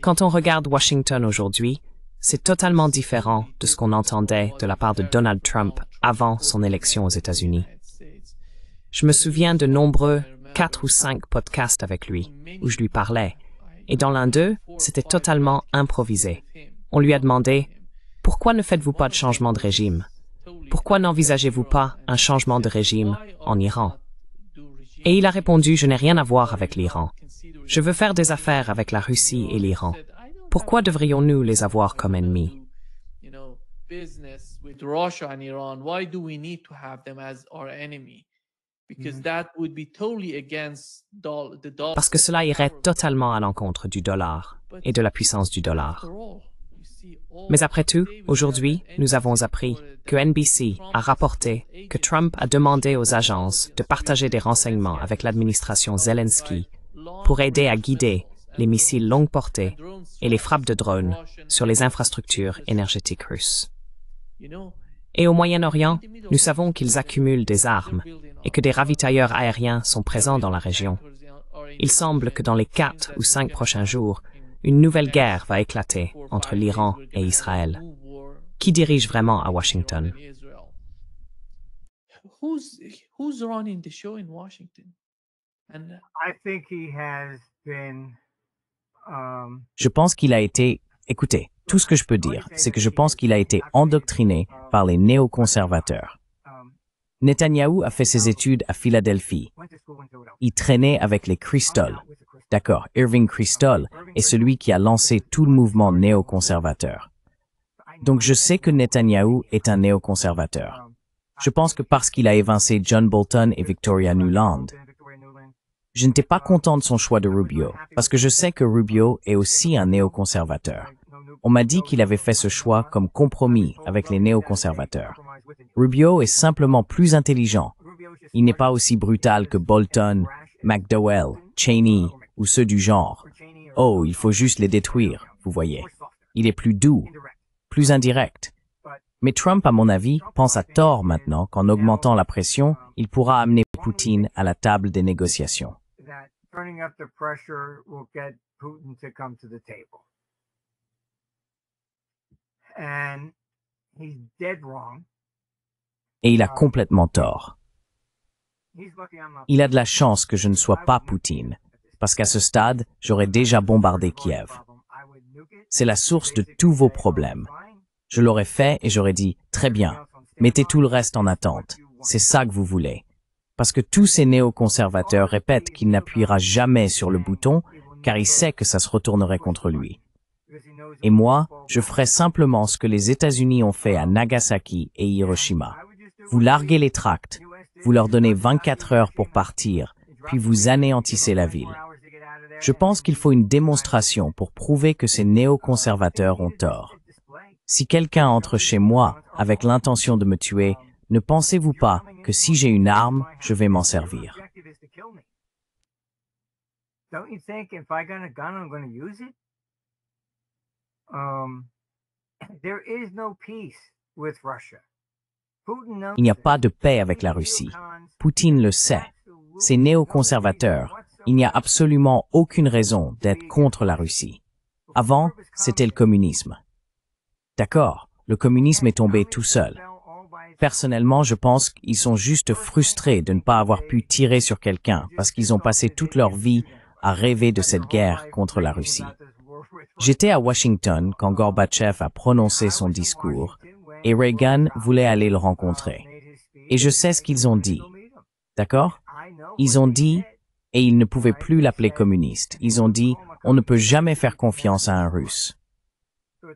quand on regarde Washington aujourd'hui, c'est totalement différent de ce qu'on entendait de la part de Donald Trump avant son élection aux États-Unis. Je me souviens de nombreux 4 ou 5 podcasts avec lui, où je lui parlais, et dans l'un d'eux, c'était totalement improvisé. On lui a demandé « Pourquoi ne faites-vous pas de changement de régime? Pourquoi n'envisagez-vous pas un changement de régime en Iran ?» Et il a répondu « Je n'ai rien à voir avec l'Iran. Je veux faire des affaires avec la Russie et l'Iran. Pourquoi devrions-nous les avoir comme ennemis? » Parce que cela irait totalement à l'encontre du dollar et de la puissance du dollar. Mais après tout, aujourd'hui, nous avons appris que NBC a rapporté que Trump a demandé aux agences de partager des renseignements avec l'administration Zelensky pour aider à guider les missiles longue portée et les frappes de drones sur les infrastructures énergétiques russes. Et au Moyen-Orient, nous savons qu'ils accumulent des armes et que des ravitailleurs aériens sont présents dans la région. Il semble que dans les 4 ou 5 prochains jours, une nouvelle guerre va éclater entre l'Iran et Israël. Qui dirige vraiment à Washington? Who's running the show in Washington? I think he has been, Je pense qu'il a été... Écoutez, tout ce que je peux dire, c'est que je pense qu'il a été endoctriné par les néoconservateurs. Netanyahou a fait ses études à Philadelphie. Il traînait avec les Kristol. D'accord, Irving Kristol est celui qui a lancé tout le mouvement néoconservateur. Donc je sais que Netanyahou est un néoconservateur. Je pense que parce qu'il a évincé John Bolton et Victoria Nuland, je n'étais pas content de son choix de Rubio, parce que je sais que Rubio est aussi un néoconservateur. On m'a dit qu'il avait fait ce choix comme compromis avec les néoconservateurs. Rubio est simplement plus intelligent. Il n'est pas aussi brutal que Bolton, McDowell, Cheney ou ceux du genre. Oh, il faut juste les détruire, vous voyez. Il est plus doux, plus indirect. Mais Trump, à mon avis, pense à tort maintenant qu'en augmentant la pression, il pourra amener Poutine à la table des négociations. Turning up the pressure will get Putin to come to the table. And he's dead wrong. Et il a complètement tort. Il a de la chance que je ne sois pas Poutine, parce qu'à ce stade, j'aurais déjà bombardé Kiev. C'est la source de tous vos problèmes. Je l'aurais fait et j'aurais dit, très bien, mettez tout le reste en attente. C'est ça que vous voulez. Parce que tous ces néoconservateurs répètent qu'il n'appuiera jamais sur le bouton, car il sait que ça se retournerait contre lui. Et moi, je ferai simplement ce que les États-Unis ont fait à Nagasaki et Hiroshima. Vous larguez les tracts, vous leur donnez 24 heures pour partir, puis vous anéantissez la ville. Je pense qu'il faut une démonstration pour prouver que ces néoconservateurs ont tort. Si quelqu'un entre chez moi avec l'intention de me tuer, ne pensez-vous pas que si j'ai une arme, je vais m'en servir? Il n'y a pas de paix avec la Russie. Poutine le sait. Ces néoconservateurs, il n'y a absolument aucune raison d'être contre la Russie. Avant, c'était le communisme. D'accord, le communisme est tombé tout seul. Personnellement, je pense qu'ils sont juste frustrés de ne pas avoir pu tirer sur quelqu'un parce qu'ils ont passé toute leur vie à rêver de cette guerre contre la Russie. J'étais à Washington quand Gorbatchev a prononcé son discours et Reagan voulait aller le rencontrer. Et je sais ce qu'ils ont dit. D'accord? Ils ont dit, et ils ne pouvaient plus l'appeler communiste, ils ont dit, on ne peut jamais faire confiance à un Russe.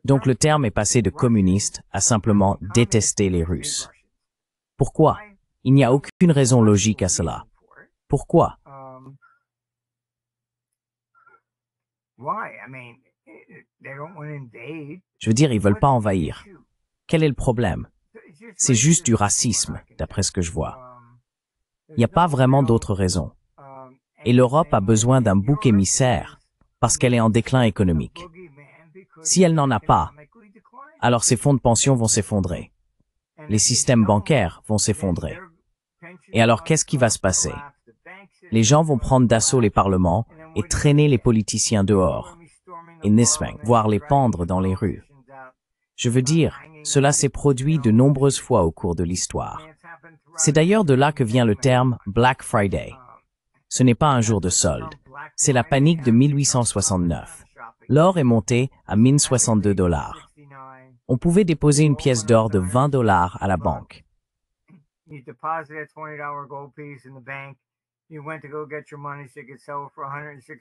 Donc le terme est passé de communiste à simplement détester les Russes. Pourquoi? Il n'y a aucune raison logique à cela. Pourquoi? Je veux dire, ils veulent pas envahir. Quel est le problème? C'est juste du racisme, d'après ce que je vois. Il n'y a pas vraiment d'autres raisons. Et l'Europe a besoin d'un bouc émissaire parce qu'elle est en déclin économique. Si elle n'en a pas, alors ses fonds de pension vont s'effondrer. Les systèmes bancaires vont s'effondrer. Et alors qu'est-ce qui va se passer? Les gens vont prendre d'assaut les parlements et traîner les politiciens dehors, et voire les pendre dans les rues. Je veux dire, cela s'est produit de nombreuses fois au cours de l'histoire. C'est d'ailleurs de là que vient le terme Black Friday. Ce n'est pas un jour de solde, c'est la panique de 1869. L'or est monté à 1062 $. On pouvait déposer une pièce d'or de 20 $ à la banque.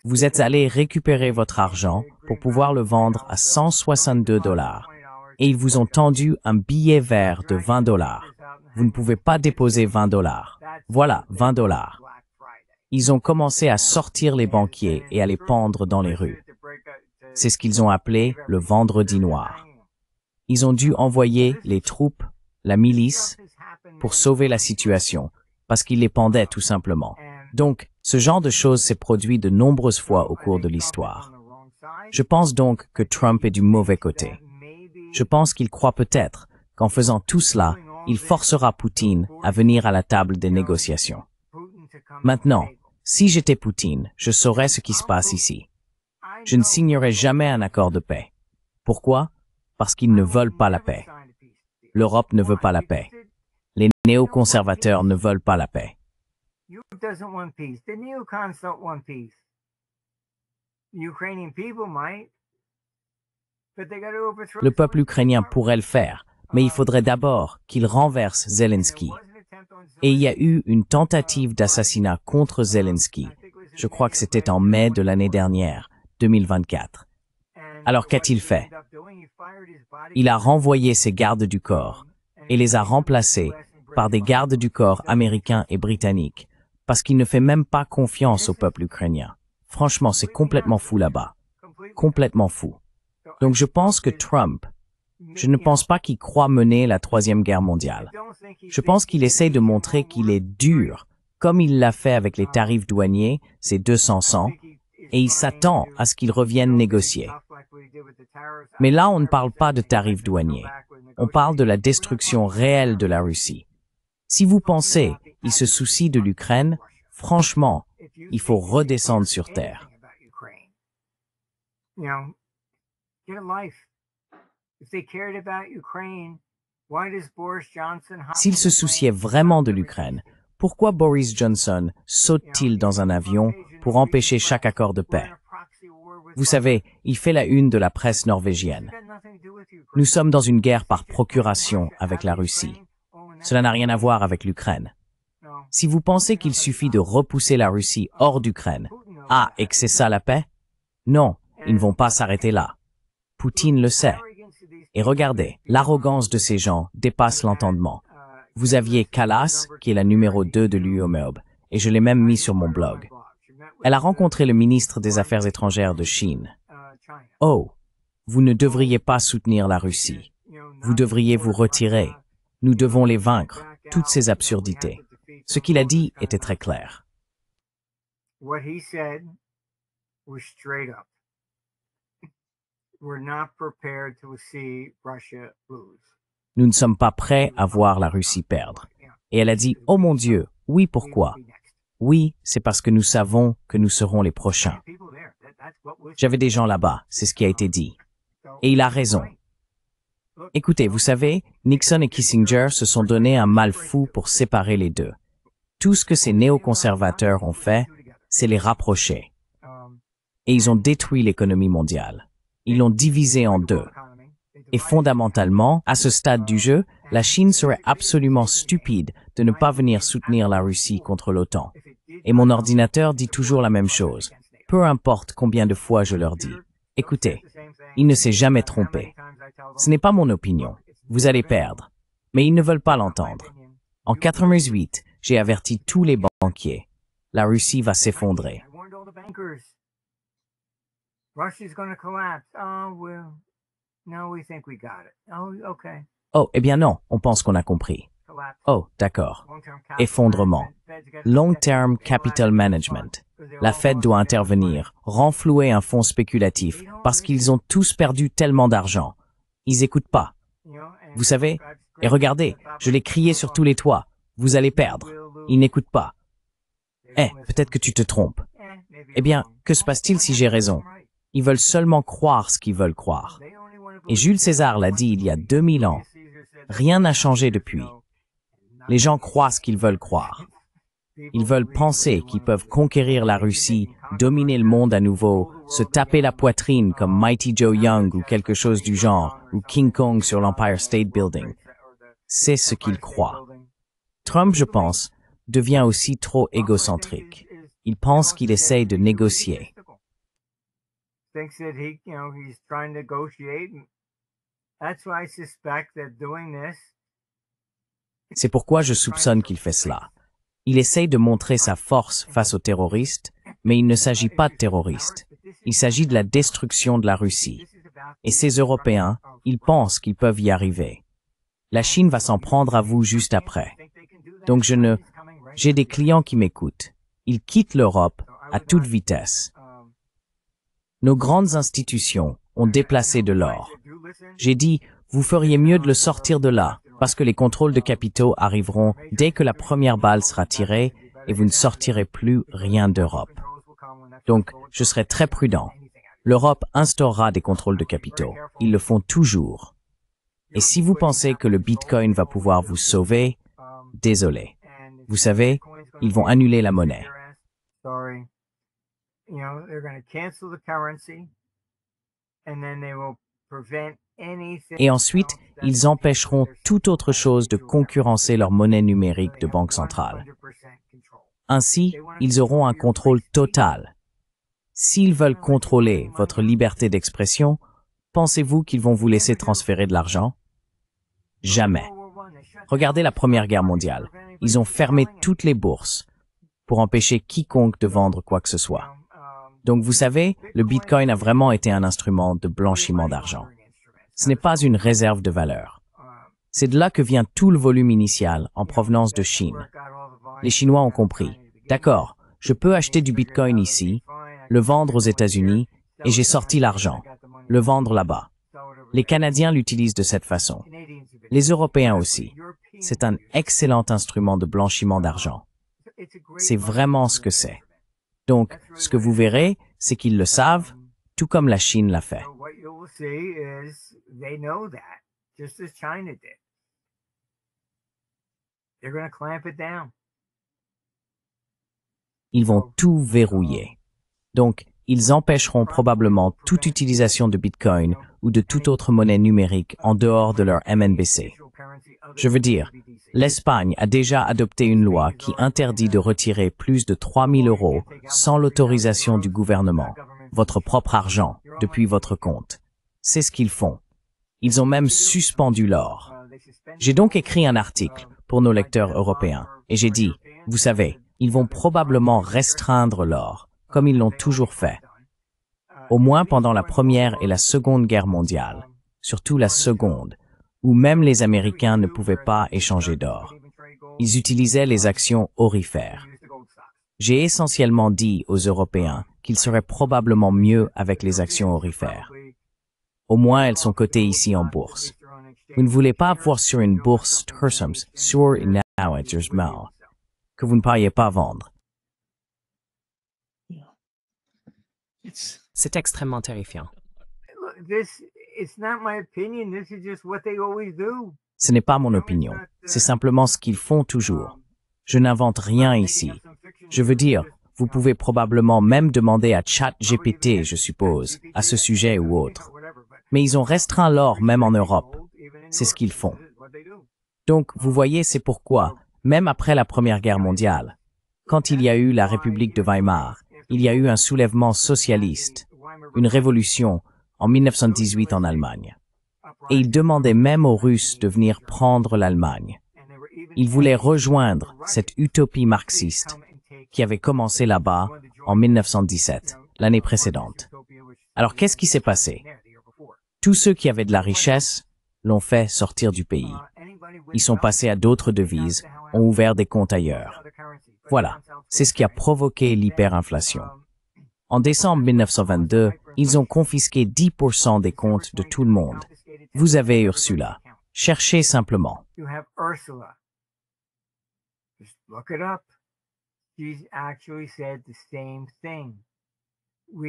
Vous êtes allé récupérer votre argent pour pouvoir le vendre à 162 $. Et ils vous ont tendu un billet vert de 20 $. Vous ne pouvez pas déposer 20 $. Voilà, 20 $. Ils ont commencé à sortir les banquiers et à les pendre dans les rues. C'est ce qu'ils ont appelé le vendredi noir. Ils ont dû envoyer les troupes, la milice, pour sauver la situation, parce qu'ils les pendaient tout simplement. Donc, ce genre de choses s'est produit de nombreuses fois au cours de l'histoire. Je pense donc que Trump est du mauvais côté. Je pense qu'il croit peut-être qu'en faisant tout cela, il forcera Poutine à venir à la table des négociations. Maintenant, si j'étais Poutine, je saurais ce qui se passe ici. Je ne signerai jamais un accord de paix. Pourquoi? Parce qu'ils ne veulent pas la paix. L'Europe ne veut pas la paix. Les néoconservateurs ne veulent pas la paix. Le peuple ukrainien pourrait le faire, mais il faudrait d'abord qu'il renverse Zelensky. Et il y a eu une tentative d'assassinat contre Zelensky. Je crois que c'était en mai de l'année dernière, 2024. Alors qu'a-t-il fait? Il a renvoyé ses gardes du corps et les a remplacés par des gardes du corps américains et britanniques, parce qu'il ne fait même pas confiance au peuple ukrainien. Franchement, c'est complètement fou là-bas. Complètement fou. Donc je pense que Trump, Je ne pense pas qu'il croit mener la Troisième Guerre mondiale. Je pense qu'il essaye de montrer qu'il est dur, comme il l'a fait avec les tarifs douaniers, ces 200 cents, et il s'attend à ce qu'ils reviennent négocier. Mais là, on ne parle pas de tarifs douaniers. On parle de la destruction réelle de la Russie. Si vous pensez qu'il se soucie de l'Ukraine, franchement, il faut redescendre sur terre. S'il se souciait vraiment de l'Ukraine, pourquoi Boris Johnson saute-t-il dans un avion pour empêcher chaque accord de paix? Vous savez, il fait la une de la presse norvégienne. Nous sommes dans une guerre par procuration avec la Russie. Cela n'a rien à voir avec l'Ukraine. Si vous pensez qu'il suffit de repousser la Russie hors d'Ukraine, et que c'est ça la paix? Non, ils ne vont pas s'arrêter là. Poutine le sait. Et regardez, l'arrogance de ces gens dépasse l'entendement. Vous aviez Kallas, qui est la numéro 2 de l'UOMOB, et je l'ai même mis sur mon blog. Elle a rencontré le ministre des Affaires étrangères de Chine. Oh, vous ne devriez pas soutenir la Russie. Vous devriez vous retirer. Nous devons les vaincre, toutes ces absurdités. Ce qu'il a dit était très clair. What he said was straight up. We're not prepared to see Russia lose. Nous ne sommes pas prêts à voir la Russie perdre. Et elle a dit, oh mon Dieu, oui, pourquoi? Oui, c'est parce que nous savons que nous serons les prochains. J'avais des gens là-bas, c'est ce qui a été dit. Et il a raison. Écoutez, vous savez, Nixon et Kissinger se sont donné un mal fou pour séparer les deux. Tout ce que ces néoconservateurs ont fait, c'est les rapprocher. Et ils ont détruit l'économie mondiale. Ils l'ont divisée en deux. Et fondamentalement, à ce stade du jeu, la Chine serait absolument stupide de ne pas venir soutenir la Russie contre l'OTAN. Et mon ordinateur dit toujours la même chose. Peu importe combien de fois je leur dis. Écoutez, il ne s'est jamais trompé. Ce n'est pas mon opinion. Vous allez perdre. Mais ils ne veulent pas l'entendre. En 88, j'ai averti tous les banquiers. La Russie va s'effondrer. Oh, eh bien non, on pense qu'on a compris. Oh, d'accord. Effondrement. Long-term capital management. La Fed doit intervenir, renflouer un fonds spéculatif, parce qu'ils ont tous perdu tellement d'argent. Ils écoutent pas. Vous savez, et regardez, je l'ai crié sur tous les toits. Vous allez perdre. Ils n'écoutent pas. Peut-être que tu te trompes. Eh bien, que se passe-t-il si j'ai raison? Ils veulent seulement croire ce qu'ils veulent croire. Et Jules César l'a dit il y a 2000 ans. Rien n'a changé depuis. Les gens croient ce qu'ils veulent croire. Ils veulent penser qu'ils peuvent conquérir la Russie, dominer le monde à nouveau, se taper la poitrine comme Mighty Joe Young ou quelque chose du genre, ou King Kong sur l'Empire State Building. C'est ce qu'ils croient. Trump, je pense, devient aussi trop égocentrique. Il pense qu'il essaye de négocier. C'est pourquoi je soupçonne qu'il fait cela. Il essaye de montrer sa force face aux terroristes, mais il ne s'agit pas de terroristes. Il s'agit de la destruction de la Russie. Et ces Européens, ils pensent qu'ils peuvent y arriver. La Chine va s'en prendre à vous juste après. Donc j'ai des clients qui m'écoutent. Ils quittent l'Europe à toute vitesse. Nos grandes institutions ont déplacé de l'or. J'ai dit, vous feriez mieux de le sortir de là, parce que les contrôles de capitaux arriveront dès que la première balle sera tirée et vous ne sortirez plus rien d'Europe. Donc, je serai très prudent. L'Europe instaurera des contrôles de capitaux. Ils le font toujours. Et si vous pensez que le Bitcoin va pouvoir vous sauver, désolé. Vous savez, ils vont annuler la monnaie. Et ensuite, ils empêcheront toute autre chose de concurrencer leur monnaie numérique de banque centrale. Ainsi, ils auront un contrôle total. S'ils veulent contrôler votre liberté d'expression, pensez-vous qu'ils vont vous laisser transférer de l'argent? Jamais. Regardez la Première Guerre mondiale. Ils ont fermé toutes les bourses pour empêcher quiconque de vendre quoi que ce soit. Donc vous savez, le Bitcoin a vraiment été un instrument de blanchiment d'argent. Ce n'est pas une réserve de valeur. C'est de là que vient tout le volume initial en provenance de Chine. Les Chinois ont compris. D'accord, je peux acheter du Bitcoin ici, le vendre aux États-Unis, et j'ai sorti l'argent, le vendre là-bas. Les Canadiens l'utilisent de cette façon. Les Européens aussi. C'est un excellent instrument de blanchiment d'argent. C'est vraiment ce que c'est. Donc, ce que vous verrez, c'est qu'ils le savent, tout comme la Chine l'a fait. Ils vont tout verrouiller. Donc, ils empêcheront probablement toute utilisation de Bitcoin ou de toute autre monnaie numérique en dehors de leur MNBC. Je veux dire, l'Espagne a déjà adopté une loi qui interdit de retirer plus de 3 000 € sans l'autorisation du gouvernement, votre propre argent, depuis votre compte. C'est ce qu'ils font. Ils ont même suspendu l'or. J'ai donc écrit un article pour nos lecteurs européens et j'ai dit, vous savez, ils vont probablement restreindre l'or, comme ils l'ont toujours fait. Au moins pendant la Première et la Seconde Guerre mondiale, surtout la Seconde, où même les Américains ne pouvaient pas échanger d'or. Ils utilisaient les actions aurifères. J'ai essentiellement dit aux Européens qu'il serait probablement mieux avec les actions aurifères. Au moins, elles sont cotées ici en bourse. Vous ne voulez pas voir sur une bourse sur une que vous ne pourriez pas vendre. C'est extrêmement terrifiant. Ce n'est pas mon opinion. C'est simplement ce qu'ils font toujours. Je n'invente rien ici. Je veux dire, vous pouvez probablement même demander à ChatGPT, je suppose, à ce sujet ou autre. Mais ils ont restreint l'or même en Europe. C'est ce qu'ils font. Donc, vous voyez, c'est pourquoi, même après la Première Guerre mondiale, quand il y a eu la République de Weimar, il y a eu un soulèvement socialiste, une révolution, en 1918 en Allemagne. Et ils demandaient même aux Russes de venir prendre l'Allemagne. Ils voulaient rejoindre cette utopie marxiste qui avait commencé là-bas en 1917, l'année précédente. Alors qu'est-ce qui s'est passé? Tous ceux qui avaient de la richesse l'ont fait sortir du pays. Ils sont passés à d'autres devises, ont ouvert des comptes ailleurs. Voilà, c'est ce qui a provoqué l'hyperinflation. En décembre 1922, ils ont confisqué 10% des comptes de tout le monde. Vous avez Ursula. Cherchez simplement.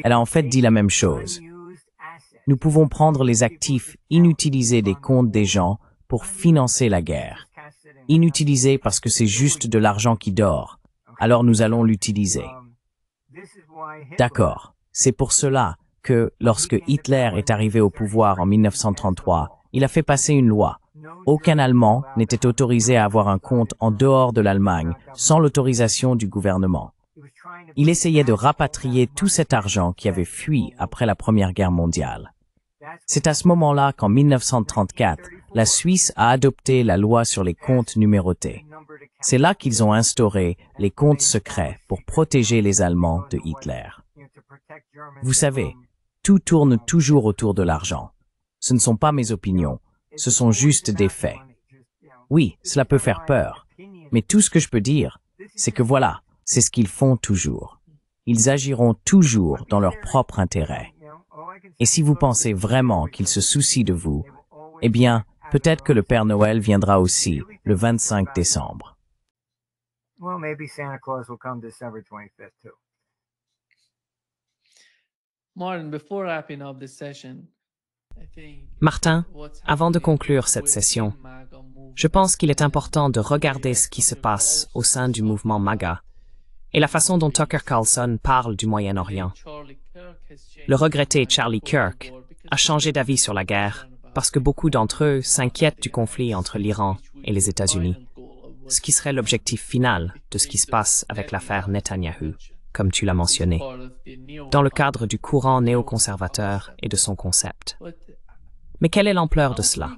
Elle a en fait dit la même chose. Nous pouvons prendre les actifs inutilisés des comptes des gens pour financer la guerre. Inutilisés parce que c'est juste de l'argent qui dort. Alors nous allons l'utiliser. D'accord. C'est pour cela que, lorsque Hitler est arrivé au pouvoir en 1933, il a fait passer une loi. Aucun Allemand n'était autorisé à avoir un compte en dehors de l'Allemagne sans l'autorisation du gouvernement. Il essayait de rapatrier tout cet argent qui avait fui après la Première Guerre mondiale. C'est à ce moment-là qu'en 1934, la Suisse a adopté la loi sur les comptes numérotés. C'est là qu'ils ont instauré les comptes secrets pour protéger les Allemands de Hitler. Vous savez, tout tourne toujours autour de l'argent. Ce ne sont pas mes opinions, ce sont juste des faits. Oui, cela peut faire peur, mais tout ce que je peux dire, c'est que voilà, c'est ce qu'ils font toujours. Ils agiront toujours dans leur propre intérêt. Et si vous pensez vraiment qu'ils se soucient de vous, eh bien, peut-être que le Père Noël viendra aussi le 25 décembre. Martin, avant de conclure cette session, je pense qu'il est important de regarder ce qui se passe au sein du mouvement MAGA et la façon dont Tucker Carlson parle du Moyen-Orient. Le regretté Charlie Kirk a changé d'avis sur la guerre parce que beaucoup d'entre eux s'inquiètent du conflit entre l'Iran et les États-Unis, ce qui serait l'objectif final de ce qui se passe avec l'affaire Netanyahou, comme tu l'as mentionné, dans le cadre du courant néoconservateur et de son concept. Mais quelle est l'ampleur de cela?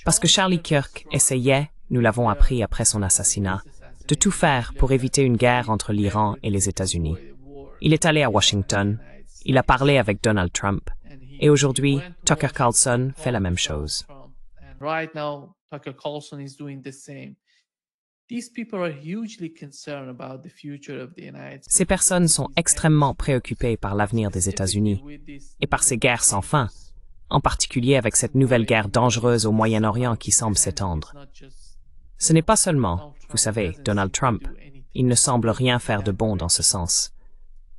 Parce que Charlie Kirk essayait, nous l'avons appris après son assassinat, de tout faire pour éviter une guerre entre l'Iran et les États-Unis. Il est allé à Washington, il a parlé avec Donald Trump, Et aujourd'hui, Tucker Carlson fait la même chose. Right now, Tucker Carlson is doing the same. These people are hugely concerned about the future of the United States. Ces personnes sont extrêmement préoccupées par l'avenir des États-Unis et par ces guerres sans fin, en particulier avec cette nouvelle guerre dangereuse au Moyen-Orient qui semble s'étendre. Ce n'est pas seulement, vous savez, Donald Trump. Il ne semble rien faire de bon dans ce sens.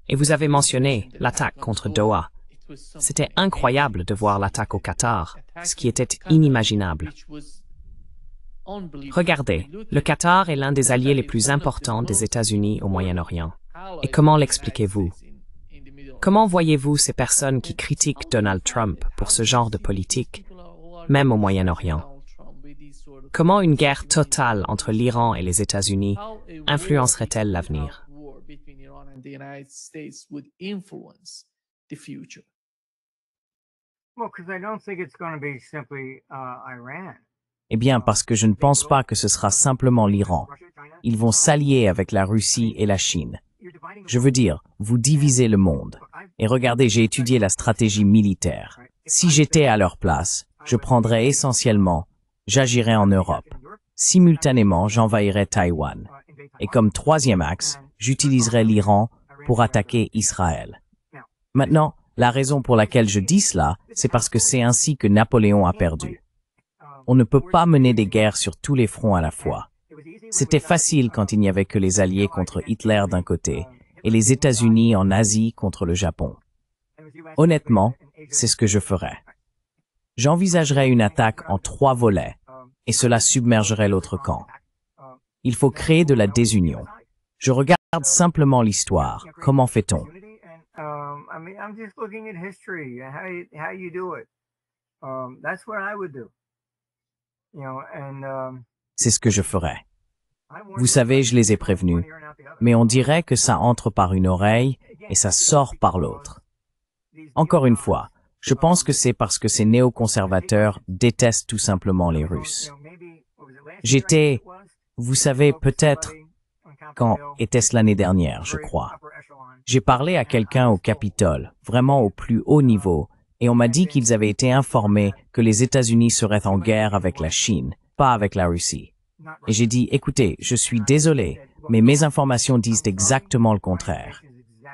Et vous avez mentionné l'attaque contre Doha. C'était incroyable de voir l'attaque au Qatar, ce qui était inimaginable. Regardez, le Qatar est l'un des alliés les plus importants des États-Unis au Moyen-Orient. Et comment l'expliquez-vous? Comment voyez-vous ces personnes qui critiquent Donald Trump pour ce genre de politique, même au Moyen-Orient? Comment une guerre totale entre l'Iran et les États-Unis influencerait-elle l'avenir? Well, because I don't think it's going to be simply Iran. Eh bien, parce que je ne pense pas que ce sera simplement l'Iran. Ils vont s'allier avec la Russie et la Chine. Je veux dire, vous divisez le monde. Et regardez, j'ai étudié la stratégie militaire. Si j'étais à leur place, je prendrais essentiellement, j'agirais en Europe. Simultanément, j'envahirais Taïwan. Et comme troisième axe, j'utiliserais l'Iran pour attaquer Israël. Maintenant, la raison pour laquelle je dis cela, c'est parce que c'est ainsi que Napoléon a perdu. On ne peut pas mener des guerres sur tous les fronts à la fois. C'était facile quand il n'y avait que les Alliés contre Hitler d'un côté et les États-Unis en Asie contre le Japon. Honnêtement, c'est ce que je ferais. J'envisagerais une attaque en 3 volets et cela submergerait l'autre camp. Il faut créer de la désunion. Je regarde simplement l'histoire. Comment fait-on? I mean, I'm just looking at history, how you do it. That's what I would do. You know, and C'est ce que je ferais. Vous savez, je les ai prévenus, mais on dirait que ça entre par une oreille et ça sort par l'autre. Encore une fois, je pense que c'est parce que ces néoconservateurs détestent tout simplement les Russes. J'étais, vous savez, peut-être, quand était-ce l'année dernière, je crois. J'ai parlé à quelqu'un au Capitole, vraiment au plus haut niveau, et on m'a dit qu'ils avaient été informés que les États-Unis seraient en guerre avec la Chine, pas avec la Russie. Et j'ai dit, écoutez, je suis désolé, mais mes informations disent exactement le contraire.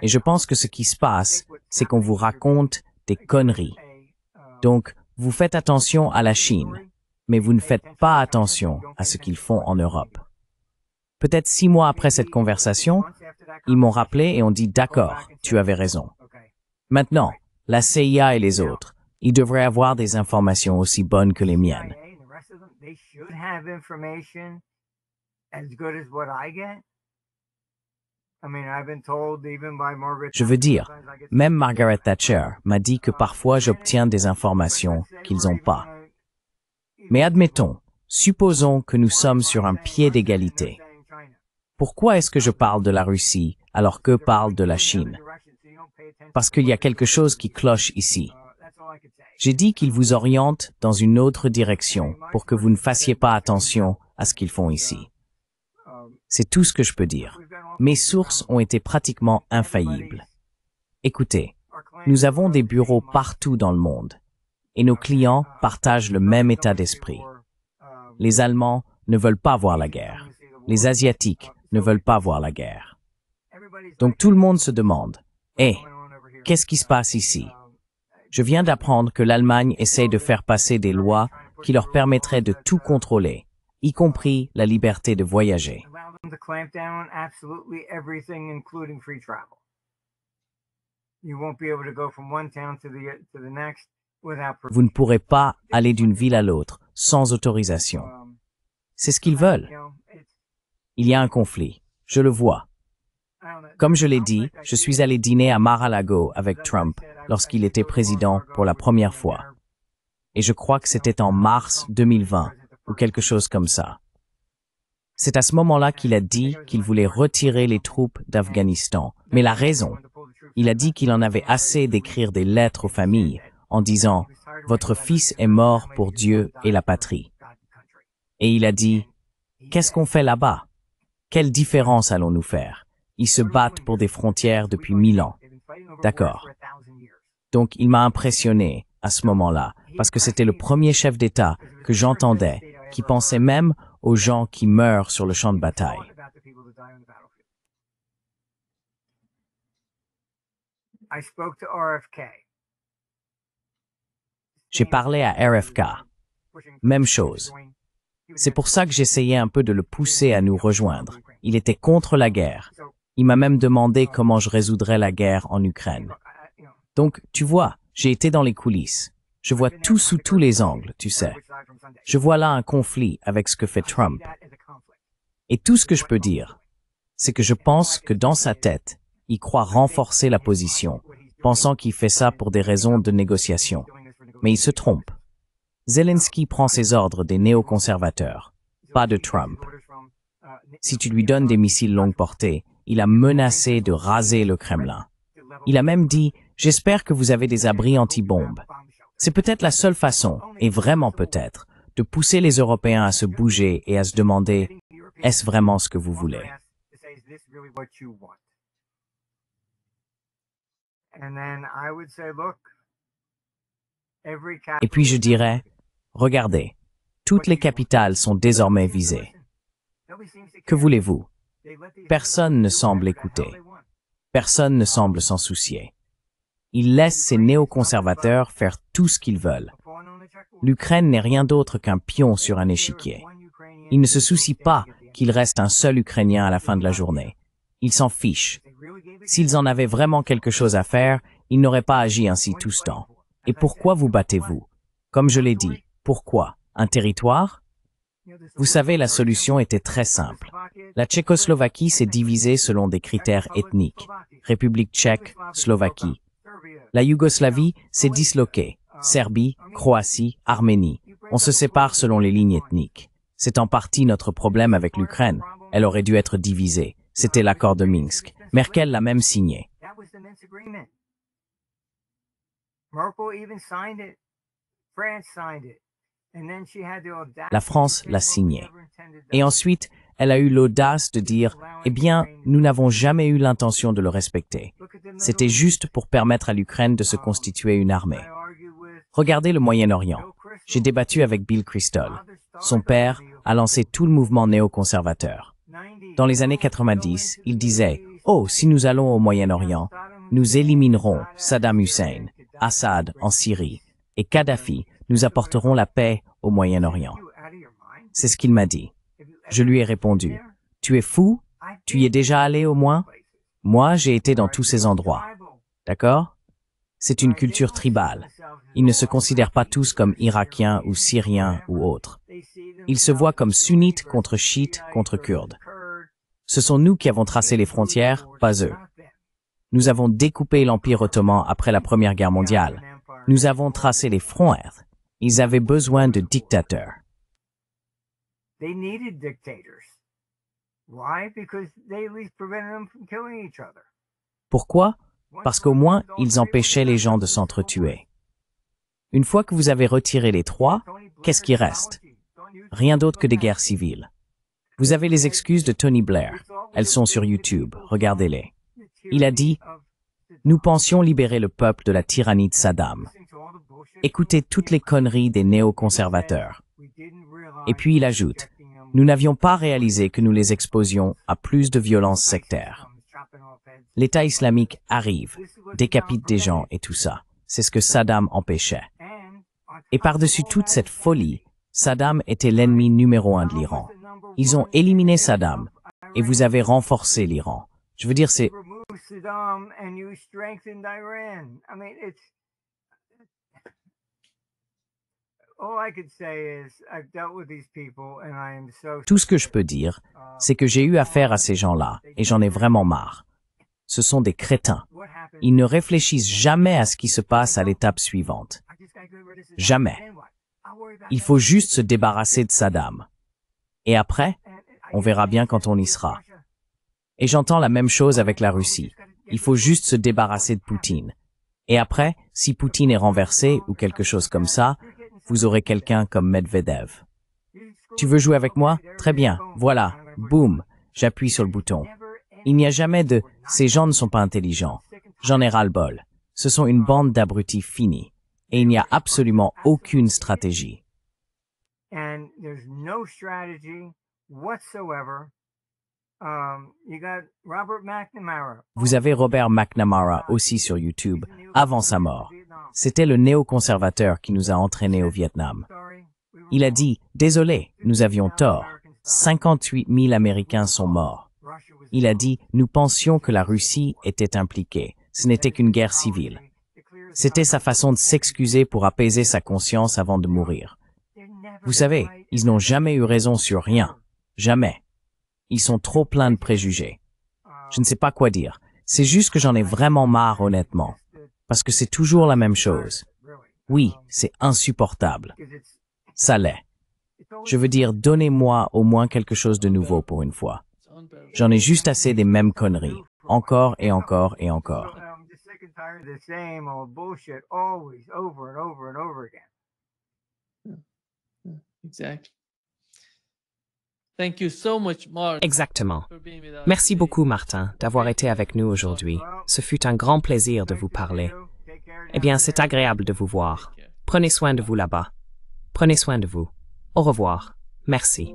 Et je pense que ce qui se passe, c'est qu'on vous raconte des conneries. Donc, vous faites attention à la Chine, mais vous ne faites pas attention à ce qu'ils font en Europe. Peut-être 6 mois après cette conversation, ils m'ont rappelé et ont dit, d'accord, tu avais raison. Maintenant, la CIA et les autres, ils devraient avoir des informations aussi bonnes que les miennes. Je veux dire, même Margaret Thatcher m'a dit que parfois j'obtiens des informations qu'ils n'ont pas. Mais admettons, supposons que nous sommes sur un pied d'égalité. Pourquoi est-ce que je parle de la Russie alors qu'eux parlent de la Chine? Parce qu'il y a quelque chose qui cloche ici. J'ai dit qu'ils vous orientent dans une autre direction pour que vous ne fassiez pas attention à ce qu'ils font ici. C'est tout ce que je peux dire. Mes sources ont été pratiquement infaillibles. Écoutez, nous avons des bureaux partout dans le monde et nos clients partagent le même état d'esprit. Les Allemands ne veulent pas voir la guerre. Les Asiatiques ne veulent pas voir la guerre. Donc tout le monde se demande, « Hé, qu'est-ce qui se passe ici ?» Je viens d'apprendre que l'Allemagne essaie de faire passer des lois qui leur permettraient de tout contrôler, y compris la liberté de voyager. Vous ne pourrez pas aller d'une ville à l'autre sans autorisation. C'est ce qu'ils veulent. Il y a un conflit. Je le vois. Comme je l'ai dit, je suis allé dîner à Mar-a-Lago avec Trump lorsqu'il était président pour la première fois. Et je crois que c'était en mars 2020 ou quelque chose comme ça. C'est à ce moment-là qu'il a dit qu'il voulait retirer les troupes d'Afghanistan. Mais la raison, il a dit qu'il en avait assez d'écrire des lettres aux familles en disant « Votre fils est mort pour Dieu et la patrie ». Et il a dit « Qu'est-ce qu'on fait là-bas? Quelle différence allons-nous faire? Ils se battent pour des frontières depuis 1000 ans. D'accord. Donc il m'a impressionné à ce moment-là, parce que c'était le premier chef d'État que j'entendais qui pensait même aux gens qui meurent sur le champ de bataille. J'ai parlé à RFK. Même chose. C'est pour ça que j'essayais un peu de le pousser à nous rejoindre. Il était contre la guerre. Il m'a même demandé comment je résoudrais la guerre en Ukraine. Donc, tu vois, j'ai été dans les coulisses. Je vois tout sous tous les angles, tu sais. Je vois là un conflit avec ce que fait Trump. Et tout ce que je peux dire, c'est que je pense que dans sa tête, il croit renforcer la position, pensant qu'il fait ça pour des raisons de négociation. Mais il se trompe. Zelensky prend ses ordres des néoconservateurs, pas de Trump. Si tu lui donnes des missiles longue portée, il a menacé de raser le Kremlin. Il a même dit « J'espère que vous avez des abris anti-bombes ». C'est peut-être la seule façon, et vraiment peut-être, de pousser les Européens à se bouger et à se demander « Est-ce vraiment ce que vous voulez ?» Et puis je dirais « Regardez, toutes les capitales sont désormais visées. Que voulez-vous? Personne ne semble écouter. Personne ne semble s'en soucier. Ils laissent ces néoconservateurs faire tout ce qu'ils veulent. L'Ukraine n'est rien d'autre qu'un pion sur un échiquier. Ils ne se soucient pas qu'il reste un seul Ukrainien à la fin de la journée. Ils s'en fichent. S'ils en avaient vraiment quelque chose à faire, ils n'auraient pas agi ainsi tout ce temps. Et pourquoi vous battez-vous? Comme je l'ai dit, pourquoi? Un territoire? Vous savez, la solution était très simple. La Tchécoslovaquie s'est divisée selon des critères ethniques. République tchèque, Slovaquie. La Yougoslavie s'est disloquée. Serbie, Croatie, Arménie. On se sépare selon les lignes ethniques. C'est en partie notre problème avec l'Ukraine. Elle aurait dû être divisée. C'était l'accord de Minsk. Merkel l'a même signé. La France l'a signé. Et ensuite, elle a eu l'audace de dire « Eh bien, nous n'avons jamais eu l'intention de le respecter. C'était juste pour permettre à l'Ukraine de se constituer une armée. » Regardez le Moyen-Orient. J'ai débattu avec Bill Kristol. Son père a lancé tout le mouvement néoconservateur. Dans les années 90, il disait « Oh, si nous allons au Moyen-Orient, nous éliminerons Saddam Hussein, Assad en Syrie, et Kadhafi, nous apporterons la paix au Moyen-Orient. » C'est ce qu'il m'a dit. Je lui ai répondu, « Tu es fou? Tu y es déjà allé au moins? Moi, j'ai été dans tous ces endroits. D'accord? C'est une culture tribale. Ils ne se considèrent pas tous comme Irakiens ou Syriens ou autres. Ils se voient comme sunnites contre chiites contre kurdes. Ce sont nous qui avons tracé les frontières, pas eux. Nous avons découpé l'Empire ottoman après la Première Guerre mondiale. Nous avons tracé les frontières. Ils avaient besoin de dictateurs. Pourquoi? Parce qu'au moins, ils empêchaient les gens de s'entretuer. Une fois que vous avez retiré les trois, qu'est-ce qui reste? Rien d'autre que des guerres civiles. Vous avez les excuses de Tony Blair. Elles sont sur YouTube, regardez-les. Il a dit « Nous pensions libérer le peuple de la tyrannie de Saddam. » Écoutez toutes les conneries des néoconservateurs. Et puis il ajoute « Nous n'avions pas réalisé que nous les exposions à plus de violences sectaires. » L'État islamique arrive, décapite des gens et tout ça. C'est ce que Saddam empêchait. Et par-dessus toute cette folie, Saddam était l'ennemi numéro 1 de l'Iran. Ils ont éliminé Saddam et vous avez renforcé l'Iran. Je veux dire, c'est... Tout ce que je peux dire, c'est que j'ai eu affaire à ces gens-là et j'en ai vraiment marre. Ce sont des crétins. Ils ne réfléchissent jamais à ce qui se passe à l'étape suivante. Jamais. Il faut juste se débarrasser de Saddam. Et après, on verra bien quand on y sera. Et j'entends la même chose avec la Russie. Il faut juste se débarrasser de Poutine. Et après, si Poutine est renversé ou quelque chose comme ça, vous aurez quelqu'un comme Medvedev. Tu veux jouer avec moi? Très bien. Voilà. Boum. J'appuie sur le bouton. Il n'y a jamais de « ces gens ne sont pas intelligents ». J'en ai ras-le-bol. Ce sont une bande d'abrutis finis. Et il n'y a absolument aucune stratégie. And there's no strategy whatsoever. You got Robert McNamara. Vous avez Robert McNamara aussi sur YouTube, avant sa mort. C'était le néoconservateur qui nous a entraînés au Vietnam. Il a dit « Désolé, nous avions tort. 58 000 Américains sont morts. » Il a dit « Nous pensions que la Russie était impliquée. Ce n'était qu'une guerre civile. » C'était sa façon de s'excuser pour apaiser sa conscience avant de mourir. Vous savez, ils n'ont jamais eu raison sur rien. Jamais. Ils sont trop pleins de préjugés. Je ne sais pas quoi dire. C'est juste que j'en ai vraiment marre, honnêtement. Parce que c'est toujours la même chose. Oui, c'est insupportable. Ça l'est. Je veux dire, donnez-moi au moins quelque chose de nouveau pour une fois. J'en ai juste assez des mêmes conneries. Encore et encore et encore. I'm just sick and tired of the same old bullshit always over and over and over again. Exactly. Thank you so much, Mark. Exactement. for being with us Merci today. beaucoup, Martin, d'avoir été avec nous aujourd'hui. Ce fut un grand plaisir de vous parler. Eh bien, c'est agréable de vous voir. Prenez soin de vous là-bas. Prenez soin de vous. Au revoir. Merci.